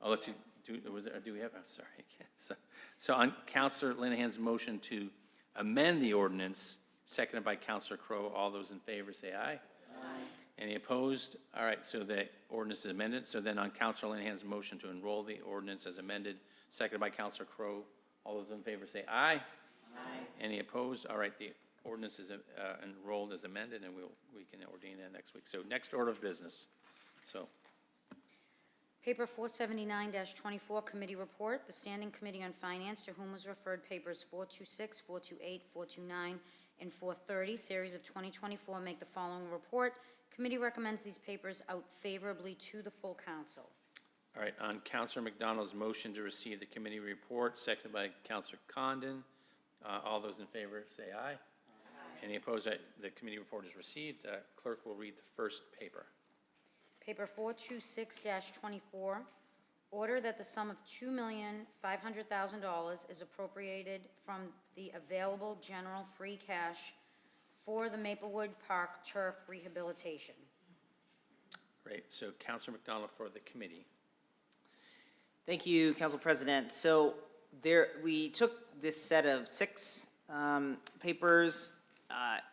Speaker 1: Let's see. Do we have? I'm sorry. So on Councilor Linehan's motion to amend the ordinance, seconded by Councilor Crowe. All those in favor say aye. Aye. Any opposed? All right. So the ordinance is amended. So then on Councilor Linehan's motion to enroll the ordinance as amended, seconded by Councilor Crowe. All those in favor say aye. Aye. Any opposed? All right. The ordinance is enrolled as amended, and we can ordain that next week. So next order of business. So.
Speaker 2: Paper 479-24, committee report. The Standing Committee on Finance, to whom was referred papers 426, 428, 429, and 430, series of 2024, make the following report. Committee recommends these papers out favorably to the full council.
Speaker 1: All right, on Councilor McDonald's motion to receive the committee report, seconded by Councilor Condon. All those in favor say aye. Aye. Any opposed? The committee report is received. Clerk will read the first paper.
Speaker 2: Paper 426-24, order that the sum of $2,500,000 is appropriated from the available general free cash for the Maplewood Park turf rehabilitation.
Speaker 1: Great. So Councilor McDonald for the committee.
Speaker 8: Thank you, Council President. So we took this set of 6 papers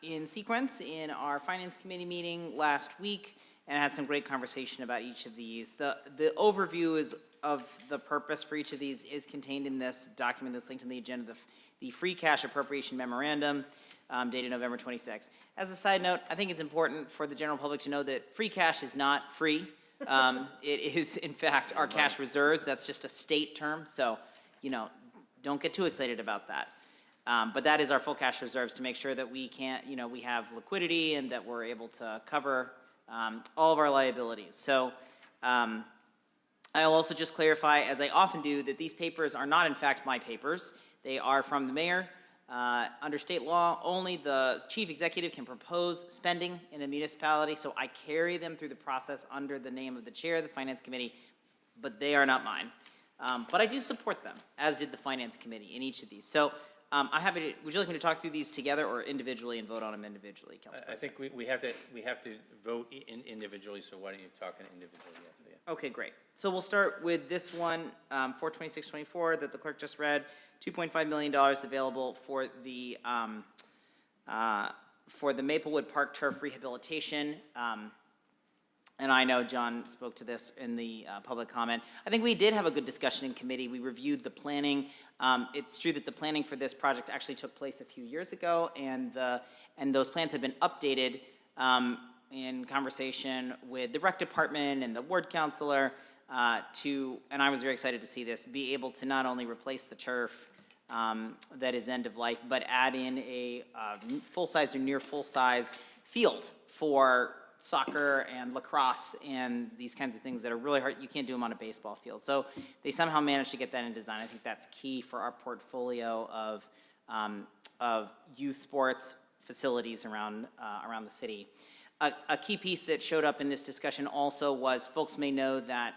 Speaker 8: in sequence in our Finance Committee meeting last week and had some great conversation about each of these. The overview of the purpose for each of these is contained in this document that's linked in the agenda, the Free Cash Appropriation Memorandum dated November 26. As a side note, I think it's important for the general public to know that free cash is not free. It is, in fact, our cash reserves. That's just a state term, so, don't get too excited about that. But that is our full cash reserves to make sure that we we have liquidity and that we're able to cover all of our liabilities. So I'll also just clarify, as I often do, that these papers are not in fact my papers. They are from the mayor. Under state law, only the chief executive can propose spending in a municipality, so I carry them through the process under the name of the chair of the Finance Committee, but they are not mine. But I do support them, as did the Finance Committee in each of these. So I'm happy to, would you like me to talk through these together or individually and vote on them individually, Council President?
Speaker 1: I think we have to vote individually, so why don't you talk individually? Yes, yeah.
Speaker 8: Okay, great. So we'll start with this one, 42624, that the clerk just read. $2.5 million available for the Maplewood Park turf rehabilitation. And I know John spoke to this in the public comment. I think we did have a good discussion in committee. We reviewed the planning. It's true that the planning for this project actually took place a few years ago, and those plans have been updated in conversation with the rec department and the ward councilor and I was very excited to see this, be able to not only replace the turf that is end of life, but add in a full-size or near full-size field for soccer and lacrosse and these kinds of things that are really hard. You can't do them on a baseball field. So they somehow managed to get that in design. I think that's key for our portfolio of youth sports facilities around the city. A key piece that showed up in this discussion also was, folks may know that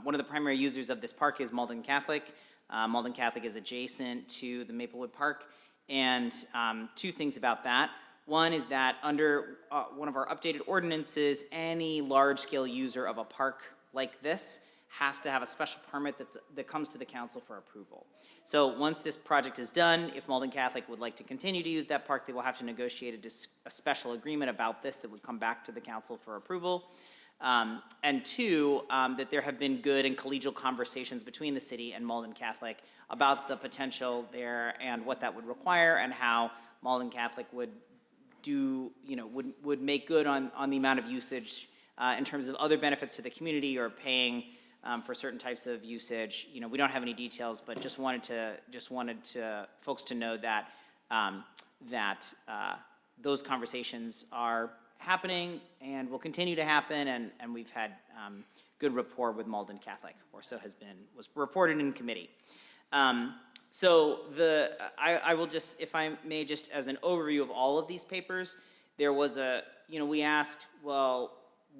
Speaker 8: one of the primary users of this park is Malden Catholic. Malden Catholic is adjacent to the Maplewood Park. And 2 things about that. One is that under one of our updated ordinances, any large-scale user of a park like this has to have a special permit that comes to the council for approval. So once this project is done, if Malden Catholic would like to continue to use that park, they will have to negotiate a special agreement about this that would come back to the council for approval. And 2, that there have been good and collegial conversations between the city and Malden Catholic about the potential there and what that would require and how Malden Catholic would would make good on the amount of usage in terms of other benefits to the community or paying for certain types of usage. We don't have any details, but just wanted folks to know that those conversations are happening and will continue to happen, and we've had good rapport with Malden Catholic, or so was reported in committee. So I will just, if I may, just as an overview of all of these papers, there was we asked, well,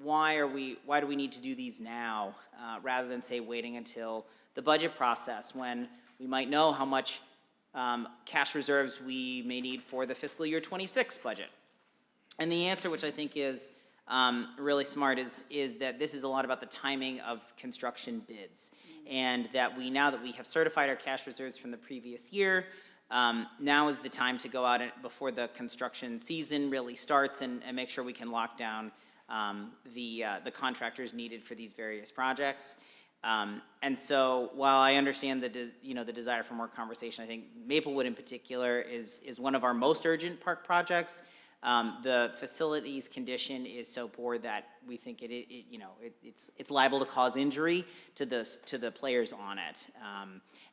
Speaker 8: why do we need to do these now, rather than say waiting until the budget process when we might know how much cash reserves we may need for the fiscal year 26 budget? And the answer, which I think is really smart, is that this is a lot about the timing of construction bids. And that now that we have certified our cash reserves from the previous year, now is the time to go out before the construction season really starts and make sure we can lock down the contractors needed for these various projects. And so while I understand the desire for more conversation, I think Maplewood in particular is one of our most urgent park projects. The facility's condition is so poor that we think it's liable to cause injury to the players on it.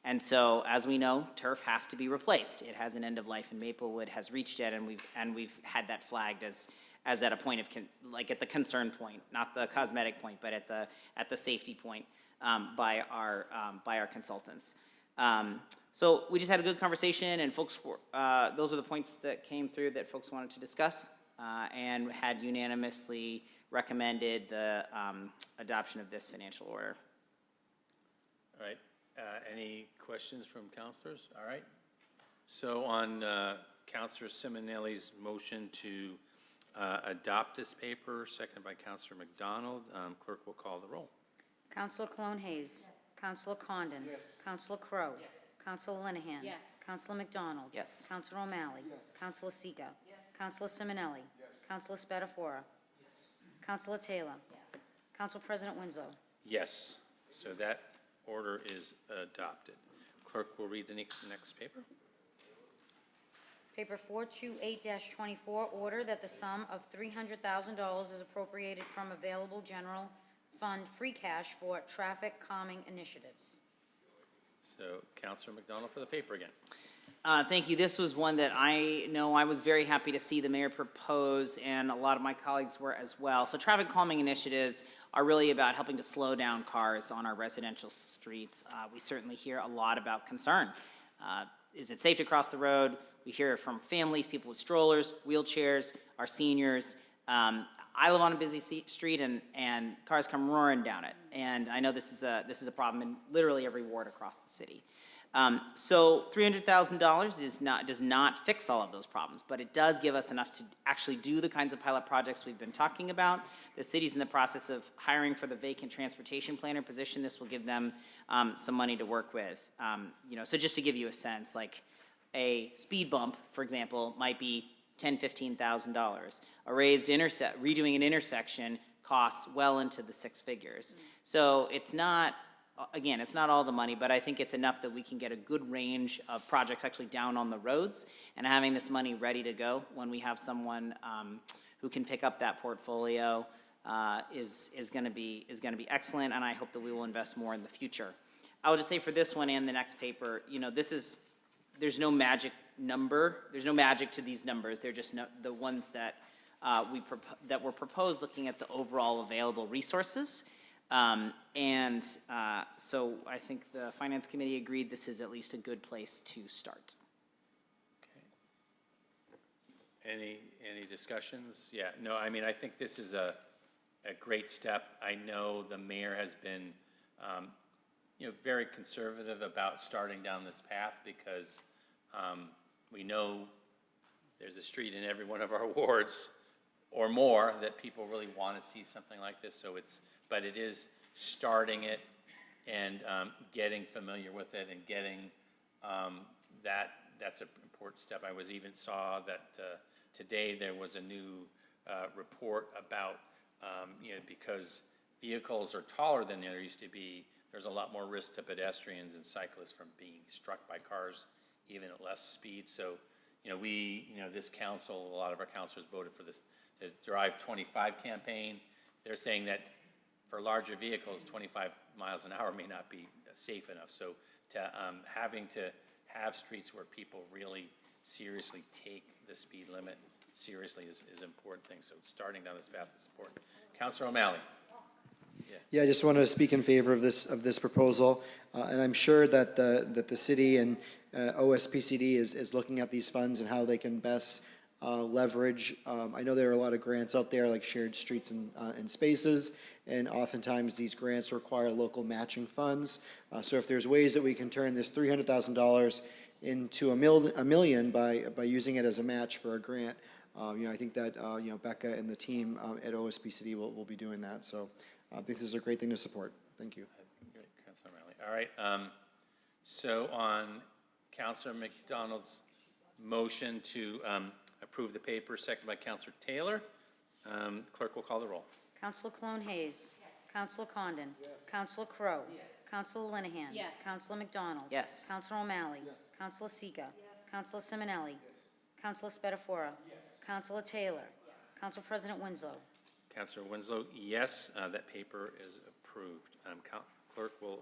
Speaker 8: And so, as we know, turf has to be replaced. It has an end of life, and Maplewood has reached it, and we've had that flagged as at a point of at the concern point, not the cosmetic point, but at the safety point by our consultants. So we just had a good conversation, and folks, those were the points that came through that folks wanted to discuss, and had unanimously recommended the adoption of this financial order.
Speaker 1: All right. Any questions from counselors? All right. So on Counselor Simonelli's motion to adopt this paper, seconded by Counselor McDonald, clerk will call the roll.
Speaker 2: Counselor Cologne Hayes. Yes. Counselor Condon. Yes. Counselor Crowe. Yes. Counselor Linehan?
Speaker 9: Yes.
Speaker 2: Counselor McDonald?
Speaker 8: Yes.
Speaker 2: Counselor O'Malley? Yes. Counselor Seega? Yes. Counselor Simonelli? Yes. Counselor Spatafora? Yes. Counselor Taylor? Yes. Council President Winslow?
Speaker 1: Yes, so that order is adopted. Clerk will read the next paper.
Speaker 2: Paper 428-24, order that the sum of $300,000 is appropriated from available general fund free cash for traffic calming initiatives.
Speaker 1: So Councilor McDonald for the paper again.
Speaker 8: Thank you. This was one that I know I was very happy to see the mayor propose, and a lot of my colleagues were as well. So traffic calming initiatives are really about helping to slow down cars on our residential streets. We certainly hear a lot about concern. Is it safe to cross the road? We hear it from families, people with strollers, wheelchairs, our seniors. I live on a busy street, and cars come roaring down it. And I know this is a problem in literally every ward across the city. So $300,000 does not fix all of those problems, but it does give us enough to actually do the kinds of pilot projects we've been talking about. The city's in the process of hiring for the vacant transportation planner position. This will give them some money to work with. So just to give you a sense, like a speed bump, for example, might be $10,000, $15,000. A raised redoing an intersection costs well into the six figures. So it's not, again, it's not all the money, but I think it's enough that we can get a good range of projects actually down on the roads, and having this money ready to go when we have someone who can pick up that portfolio is going to be excellent, and I hope that we will invest more in the future. I will just say for this one and the next paper, there's no magic number. There's no magic to these numbers. They're just the ones that were proposed looking at the overall available resources. So I think the Finance Committee agreed this is at least a good place to start.
Speaker 1: Okay. Any discussions? Yeah, no, I mean, I think this is a great step. I know the mayor has been, very conservative about starting down this path because we know there's a street in every one of our wards or more that people really want to see something like this. But it is starting it and getting familiar with it and getting that's an important step. I even saw that today there was a new report about, because vehicles are taller than there used to be, there's a lot more risk to pedestrians and cyclists from being struck by cars even at less speed. So, this council, a lot of our councilors voted for this, the Drive 25 campaign. They're saying that for larger vehicles, 25 miles an hour may not be safe enough. So having to have streets where people really seriously take the speed limit seriously is an important thing. So starting down this path is important. Councilor O'Malley.
Speaker 3: Yeah, I just want to speak in favor of this proposal, and I'm sure that the city and OSPCD is looking at these funds and how they can best leverage. I know there are a lot of grants out there, like shared streets and spaces, and oftentimes these grants require local matching funds. So if there's ways that we can turn this $300,000 into $1 million by using it as a match for a grant, I think that Becca and the team at OSPCD will be doing that. So I think this is a great thing to support. Thank you.
Speaker 1: Great, Councilor O'Malley. All right. So on Councilor McDonald's motion to approve the paper, seconded by Councilor Taylor, clerk will call the roll.
Speaker 2: Councilor Cologne Hayes. Yes. Councilor Condon. Yes. Councilor Crowe. Yes. Councilor Linehan.
Speaker 9: Yes.
Speaker 2: Councilor McDonald.
Speaker 8: Yes.
Speaker 2: Councilor O'Malley. Yes. Councilor Seega. Yes. Councilor Simonelli. Yes. Councilor Spatafora. Yes. Councilor Taylor. Yes. Council President Winslow.
Speaker 1: Councilor Winslow, yes, that paper is approved. Clerk will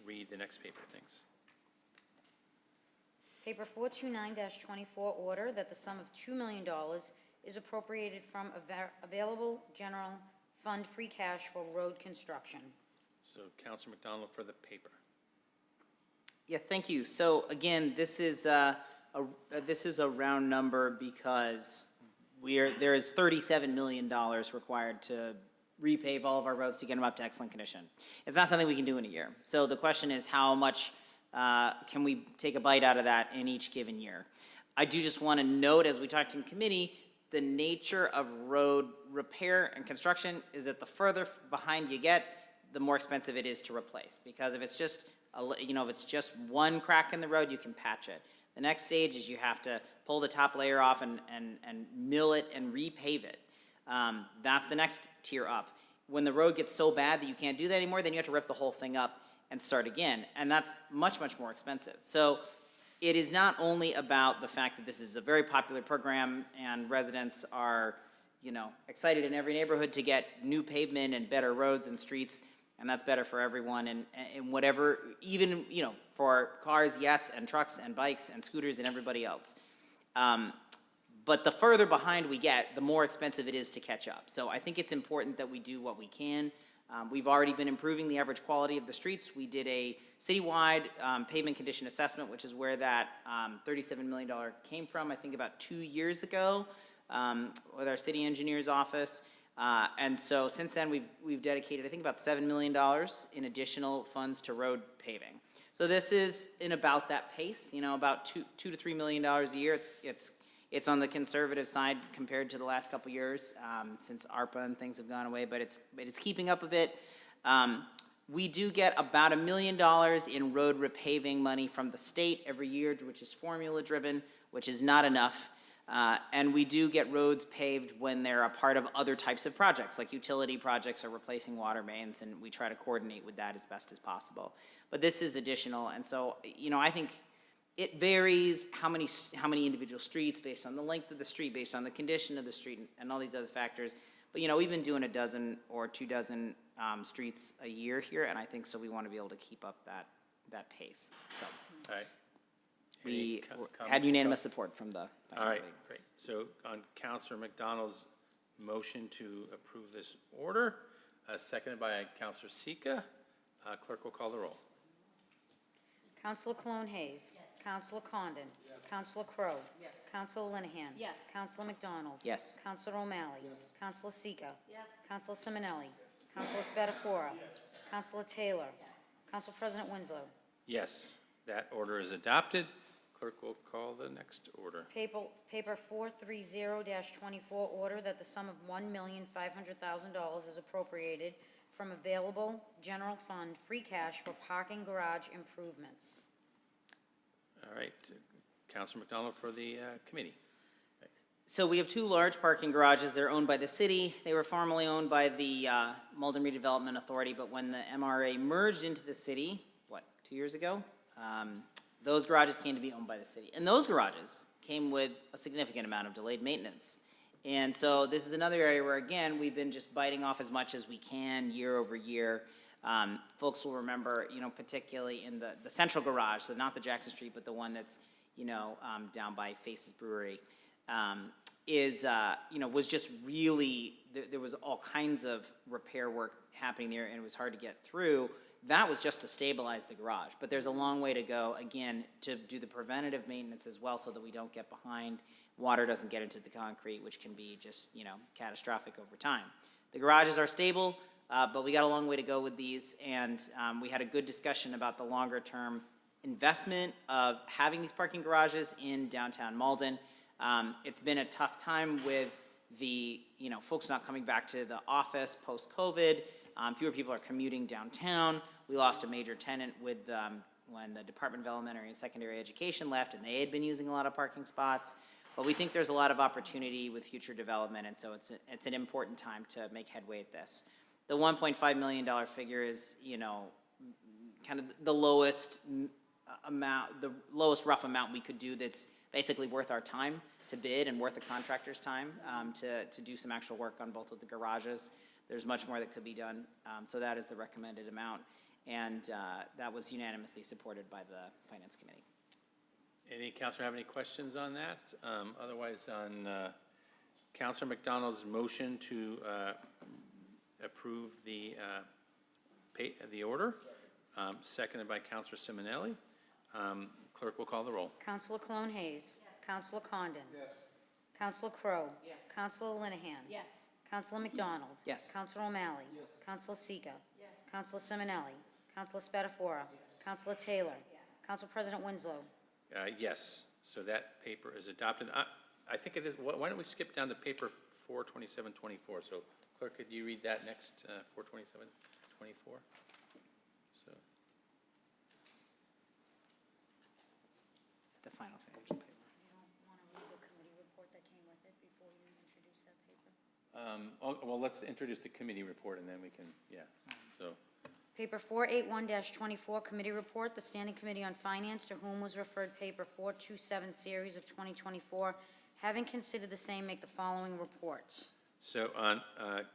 Speaker 1: read the next paper, thanks.
Speaker 2: Paper 429-24, order that the sum of $2 million is appropriated from available general fund free cash for road construction.
Speaker 1: So Councilor McDonald for the paper.
Speaker 8: Yeah, thank you. So again, this is a round number because there is $37 million required to repave all of our roads to get them up to excellent condition. It's not something we can do in a year. So the question is, how much can we take a bite out of that in each given year? I do just want to note, as we talked in committee, the nature of road repair and construction is that the further behind you get, the more expensive it is to replace. Because if it's just, if it's just one crack in the road, you can patch it. The next stage is you have to pull the top layer off and mill it and repave it. That's the next tier up. When the road gets so bad that you can't do that anymore, then you have to rip the whole thing up and start again. And that's much, much more expensive. So it is not only about the fact that this is a very popular program and residents are, excited in every neighborhood to get new pavement and better roads and streets, and that's better for everyone and whatever, even, for cars, yes, and trucks and bikes and scooters and everybody else. But the further behind we get, the more expensive it is to catch up. So I think it's important that we do what we can. We've already been improving the average quality of the streets. We did a citywide pavement condition assessment, which is where that $37 million came from, I think about 2 years ago, with our city engineer's office. And so since then, we've dedicated, I think, about $7 million in additional funds to road paving. So this is in about that pace, about $2 to $3 million a year. It's on the conservative side compared to the last couple years, since ARPA and things have gone away, but it's keeping up a bit. We do get about $1 million in road repaving money from the state every year, which is formula driven, which is not enough. And we do get roads paved when they're a part of other types of projects, like utility projects or replacing water mains, and we try to coordinate with that as best as possible. But this is additional, and so, I think it varies how many individual streets based on the length of the street, based on the condition of the street, and all these other factors. But, we've been doing a dozen or 2 dozen streets a year here, and I think so we want to be able to keep up that pace. So
Speaker 1: All right.
Speaker 8: we
Speaker 1: comments
Speaker 8: had
Speaker 1: from
Speaker 8: unanimous support from the
Speaker 1: All
Speaker 8: Finance
Speaker 1: right,
Speaker 8: Committee.
Speaker 1: great. So on Counselor McDonald's motion to approve this order, seconded by Counselor Sika, clerk will call the roll.
Speaker 2: Counselor Cologne Hayes. Counselor Condon. Counselor Crowe. Counselor Linehan.
Speaker 9: Yes.
Speaker 2: Counselor McDonald.
Speaker 8: Yes.
Speaker 2: Counselor O'Malley. Counselor Sika. Counselor Simonelli. Counselor Spatafora. Counselor Taylor. Council President Winslow.
Speaker 1: Yes, that order is adopted. Clerk will call the next order.
Speaker 2: Paper 430-24, order that the sum of $1,500,000 is appropriated from available general fund free cash for parking garage improvements.
Speaker 1: All right, Counselor McDonald for the committee.
Speaker 8: So we have 2 large parking garages. They're owned by the city. They were formerly owned by the Malden Redevelopment Authority, but when the MRA merged into the city, 2 years ago, those garages came to be owned by the city. And those garages came with a significant amount of delayed maintenance. And so this is another area where, again, we've been just biting off as much as we can year over year. Folks will remember, particularly in the central garage, so not the Jackson Street, but the one that's, down by Faces Brewery, was just really, there was all kinds of repair work happening there, and it was hard to get through. That was just to stabilize the garage, but there's a long way to go, again, to do the preventative maintenance as well so that we don't get behind. Water doesn't get into the concrete, which can be just, catastrophic over time. The garages are stable, but we got a long way to go with these, and we had a good discussion about the longer-term investment of having these parking garages in downtown Malden. It's been a tough time with the, folks not coming back to the office post-COVID. Fewer people are commuting downtown. We lost a major tenant with when the Department of Elementary and Secondary Education left, and they had been using a lot of parking spots. But we think there's a lot of opportunity with future development, and so it's an important time to make headway at this. The $1.5 million figure is, kind of the lowest amount, the lowest rough amount we could do that's basically worth our time to bid and worth the contractor's time to do some actual work on both of the garages. There's much more that could be done, so that is the recommended amount, and that was unanimously supported by the Finance Committee.
Speaker 1: Any counselor have any questions on that? Otherwise, on Counselor McDonald's motion to approve the order, seconded by Counselor Simonelli. Clerk will call the roll.
Speaker 2: Counselor Cologne Hayes. Counselor Condon. Counselor Crowe. Counselor Linehan. Counselor McDonald.
Speaker 8: Yes.
Speaker 2: Counselor O'Malley. Counselor Sika. Counselor Simonelli. Counselor Spatafora. Counselor Taylor. Council President Winslow.
Speaker 1: Yes, so that paper is adopted. I think it is, why don't we skip down to paper 42724? So clerk, could you read that next, 42724? 24. So,
Speaker 8: The final financial paper.
Speaker 2: You don't want to read the committee report that came with it before you introduce that paper?
Speaker 1: well, let's introduce the committee report and then we can, yeah, so.
Speaker 2: Paper 481-24, Committee Report, the Standing Committee on Finance, to whom was referred Paper 427, Series of 2024. Having considered the same, make the following reports.
Speaker 1: So on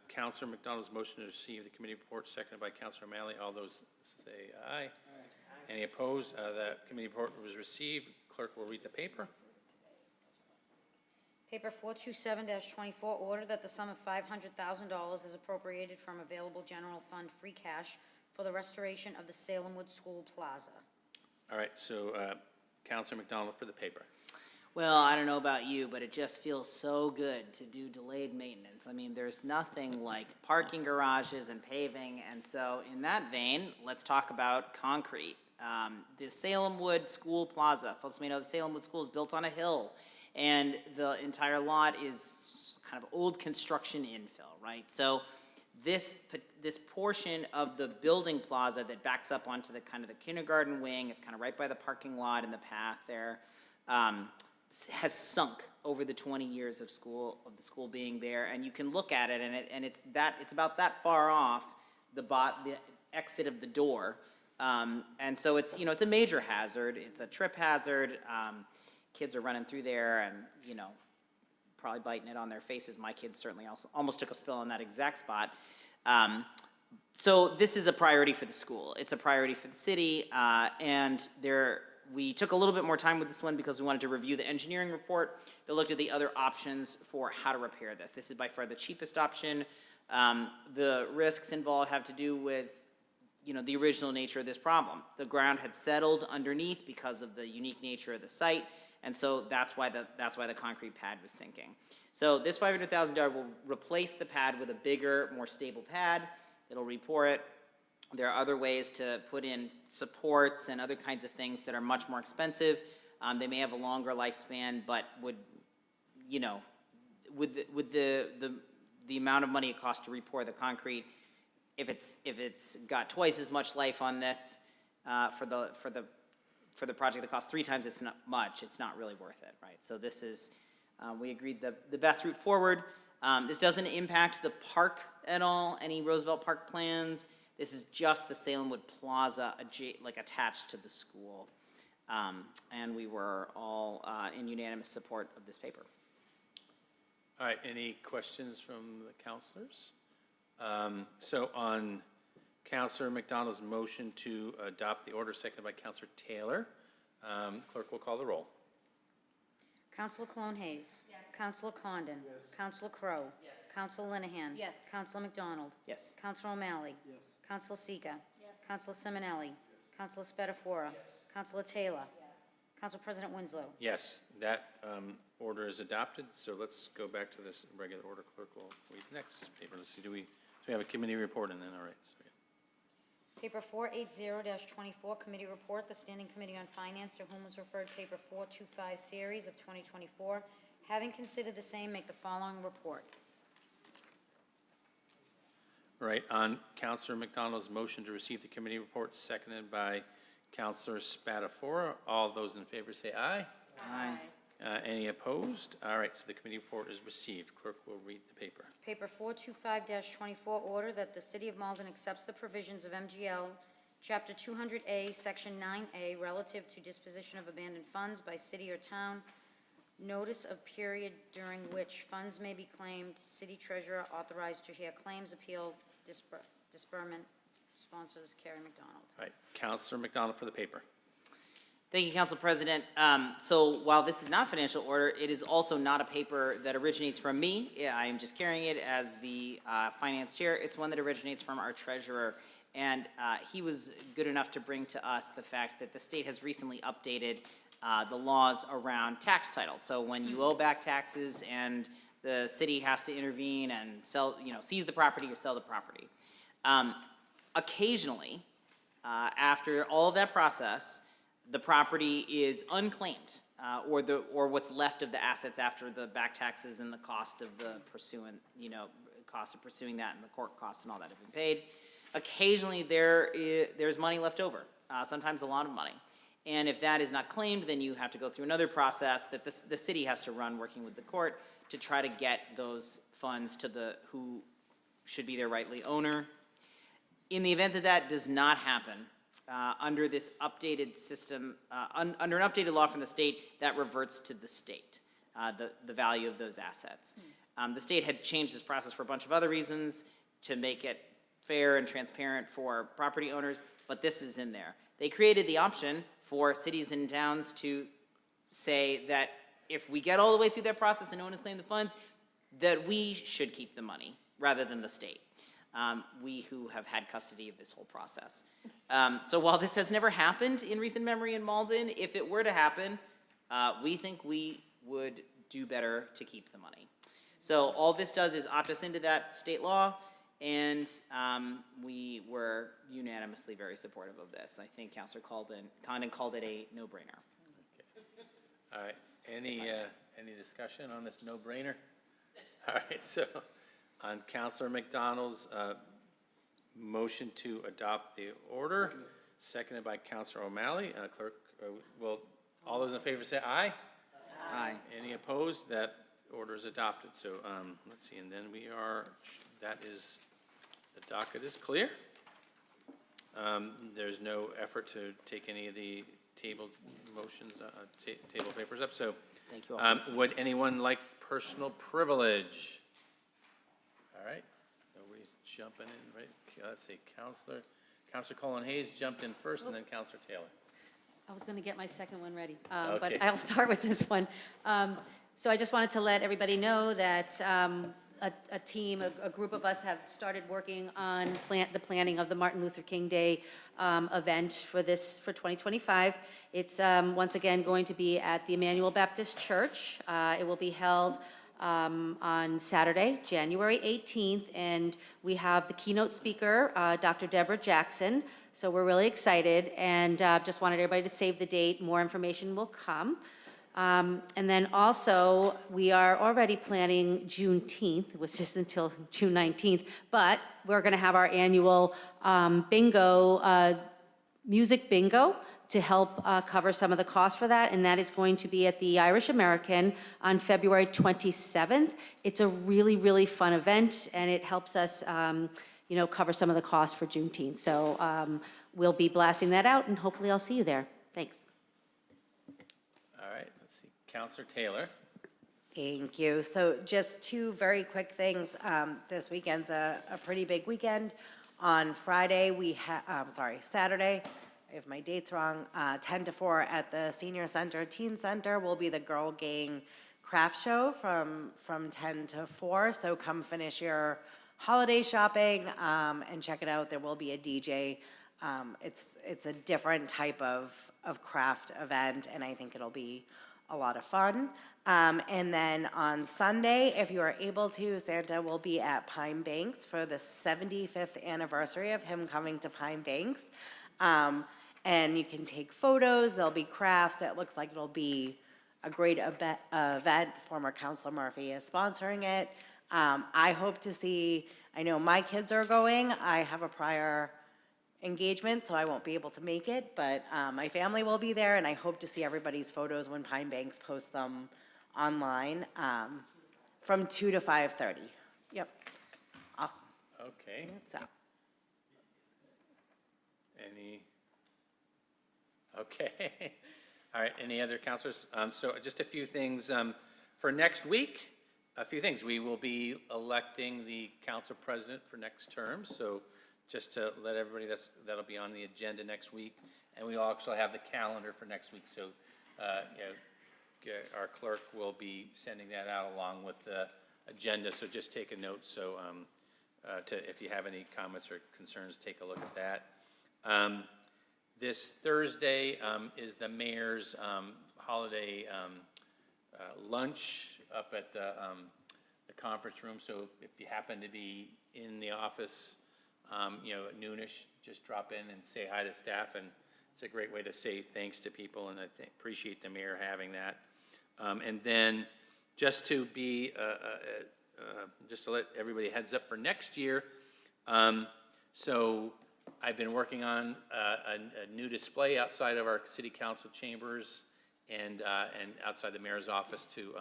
Speaker 1: Counselor McDonald's motion to receive the committee report, seconded by Counselor O'Malley, all those say aye. Any opposed? The committee report was received. Clerk will read the paper.
Speaker 2: Paper 427-24, order that the sum of $500,000 is appropriated from available general fund free cash for the restoration of the Salemwood School Plaza.
Speaker 1: All right, so Counselor McDonald for the paper.
Speaker 8: Well, I don't know about you, but it just feels so good to do delayed maintenance. I mean, there's nothing like parking garages and paving, and so in that vein, let's talk about concrete. The Salemwood School Plaza, folks may know the Salemwood School is built on a hill, and the entire lot is kind of old construction infill, right? So this portion of the building plaza that backs up onto the kind of the kindergarten wing, it's kind of right by the parking lot and the path there, has sunk over the 20 years of the school being there, and you can look at it, and it's about that far off the exit of the door, and so it's it's a major hazard. It's a trip hazard. Kids are running through there, and probably biting it on their faces. My kids certainly also almost took a spill on that exact spot. So this is a priority for the school. It's a priority for the city, and we took a little bit more time with this one because we wanted to review the engineering report that looked at the other options for how to repair this. This is by far the cheapest option. The risks involved have to do with the original nature of this problem. The ground had settled underneath because of the unique nature of the site, and so that's why the concrete pad was sinking. So this $500,000 will replace the pad with a bigger, more stable pad. It'll re-pour it. There are other ways to put in supports and other kinds of things that are much more expensive. They may have a longer lifespan, but would, with the amount of money it costs to re-pour the concrete, if it's got twice as much life on this for the project that costs 3 times as much, it's not really worth it, right? So this is, we agreed the best route forward. This doesn't impact the park at all, any Roosevelt Park plans. This is just the Salemwood Plaza attached to the school. And we were all in unanimous support of this paper.
Speaker 1: All right, any questions from the counselors? So on Counselor McDonald's motion to adopt the order, seconded by Counselor Taylor, clerk will call the roll.
Speaker 2: Counselor Cologne Hayes. Yes. Counselor Condon. Yes. Counselor Crowe. Yes. Counselor Linehan.
Speaker 9: Yes.
Speaker 2: Counselor McDonald.
Speaker 8: Yes.
Speaker 2: Counselor O'Malley. Yes. Counselor Seega. Yes. Counselor Simonelli. Yes. Counselor Spatafora. Yes. Counselor Taylor. Yes. Council President Winslow.
Speaker 1: Yes, that order is adopted, so let's go back to this regular order. Clerk will read the next paper. Let's see, do we have a committee report and then, all right. So, yeah.
Speaker 2: Paper 480-24, Committee Report, the Standing Committee on Finance, to whom was referred Paper 425, Series of 2024. Having considered the same, make the following report.
Speaker 1: All right, on Counselor McDonald's motion to receive the committee report, seconded by Counselor Spatafora, all those in favor say aye.
Speaker 8: Aye.
Speaker 1: Any opposed? All right, so the committee report is received. Clerk will read the paper.
Speaker 2: Paper 425-24, order that the City of Malden accepts the provisions of MGL Chapter 200A, Section 9A, relative to disposition of abandoned funds by city or town. Notice of period during which funds may be claimed. City Treasurer authorized to hear claims, appeal, disbursement. Sponsors, Carrie McDonald.
Speaker 1: All right, Counselor McDonald for the paper.
Speaker 8: Thank you, Council President. So while this is not financial order, it is also not a paper that originates from me. I am just carrying it as the finance chair. It's one that originates from our treasurer. And he was good enough to bring to us the fact that the state has recently updated the laws around tax title. So when you owe back taxes and the city has to intervene and sell, seize the property or sell the property. Occasionally, after all of that process, the property is unclaimed, or what's left of the assets after the back taxes and the cost of the pursuing that and the court costs and all that have been paid. occasionally there's money left over, sometimes a lot of money. And if that is not claimed, then you have to go through another process that the city has to run, working with the court, to try to get those funds to who should be their rightly owner. In the event that that does not happen, under this updated system, under an updated law from the state, that reverts to the state, the value of those assets. The state had changed this process for a bunch of other reasons to make it fair and transparent for property owners, but this is in there. They created the option for cities and towns to say that if we get all the way through that process and no one has claimed the funds, that we should keep the money rather than the state. We who have had custody of this whole process. So while this has never happened in recent memory in Malden, if it were to happen, we think we would do better to keep the money. So all this does is opt us into that state law, and we were unanimously very supportive of this. I think Councilor Condon called it a no-brainer.
Speaker 1: Okay. All right, any discussion on this no-brainer? All right, so on Councilor McDonald's motion to adopt the order, seconded by Councilor O'Malley. Clerk, will all those in favor say aye?
Speaker 8: Aye.
Speaker 1: Any opposed? That order is adopted. So let's see, and then that is, the docket is clear. There's no effort to take any of the tabled motions, table papers up. So
Speaker 8: thank you all.
Speaker 1: Would anyone like personal privilege? All right, nobody's jumping in, right? Let's see, Councilor Colin Hayes jumped in first, and then Councilor Taylor.
Speaker 9: I was going to get my second one ready,
Speaker 1: Okay.
Speaker 9: but I'll start with this one. So I just wanted to let everybody know that a team, a group of us have started working on the planning of the Martin Luther King Day event for 2025. It's once again going to be at the Emmanuel Baptist Church. It will be held on Saturday, January 18th, and we have the keynote speaker, Dr. Deborah Jackson. So we're really excited, and just wanted everybody to save the date. More information will come. And then also, we are already planning Juneteenth, which is until June 19th, but we're going to have our annual bingo, music bingo, to help cover some of the costs for that, and that is going to be at the Irish American on February 27th. It's a really, really fun event, and it helps us, cover some of the costs for Juneteenth. So we'll be blasting that out, and hopefully I'll see you there. Thanks.
Speaker 1: All right, let's see, Councilor Taylor.
Speaker 15: Thank you. So just two very quick things. This weekend's a pretty big weekend. On Friday, Saturday, I have my dates wrong, 10 to 4 at the Senior Center, Teen Center will be the Girl Gang Craft Show from 10 to 4. So come finish your holiday shopping and check it out. There will be a DJ. It's a different type of craft event, and I think it'll be a lot of fun. And then on Sunday, if you are able to, Santa will be at Pine Banks for the 75th anniversary of him coming to Pine Banks. And you can take photos, there'll be crafts, it looks like it'll be a great event. Former Councilor Murphy is sponsoring it. I hope to see, I know my kids are going, I have a prior engagement, so I won't be able to make it, but my family will be there, and I hope to see everybody's photos when Pine Banks posts them online from 2 to 5:30. Yep. Awesome.
Speaker 1: Okay.
Speaker 15: So.
Speaker 1: Okay. All right, any other councilors? So just a few things. For next week, a few things. We will be electing the council president for next term, so just to let everybody, that'll be on the agenda next week. And we'll also have the calendar for next week, so our clerk will be sending that out along with the agenda, so just take a note. So if you have any comments or concerns, take a look at that. This Thursday is the mayor's holiday lunch up at the conference room. So if you happen to be in the office, at noonish, just drop in and say hi to staff. And it's a great way to say thanks to people. And I appreciate the mayor having that. And then just to be, just to let everybody heads up for next year, So I've been working on a new display outside of our city council chambers and outside the mayor's office to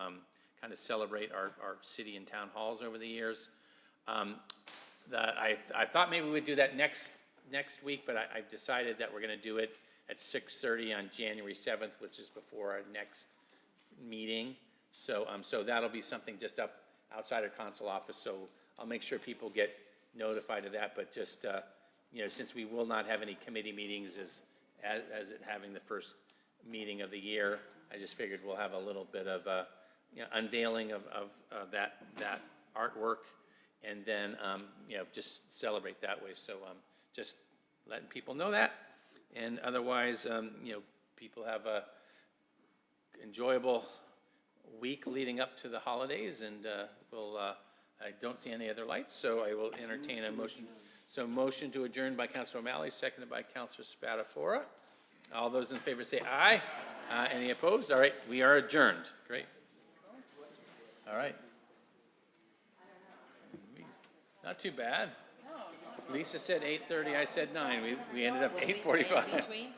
Speaker 1: kind of celebrate our city and town halls over the years. I thought maybe we'd do that next week, but I've decided that we're gonna do it at 6:30 on January 7th, which is before our next meeting. So that'll be something just up outside our council office, so I'll make sure people get notified of that, but just, you know, since we will not have any committee meetings as it having the first meeting of the year, I just figured we'll have a little bit of a, you know, unveiling of that artwork, and then, you know, just celebrate that way. So just letting people know that, and otherwise, you know, people have a enjoyable week leading up to the holidays, and I don't see any other lights, so I will entertain a motion. So motion to adjourn by Councilor O'Malley, seconded by Councilor Spatafora. All those in favor say aye. Any opposed? All right, we are adjourned. Great. All right. Not too bad. Lisa said 8:30, I said 9. We ended up 8:45.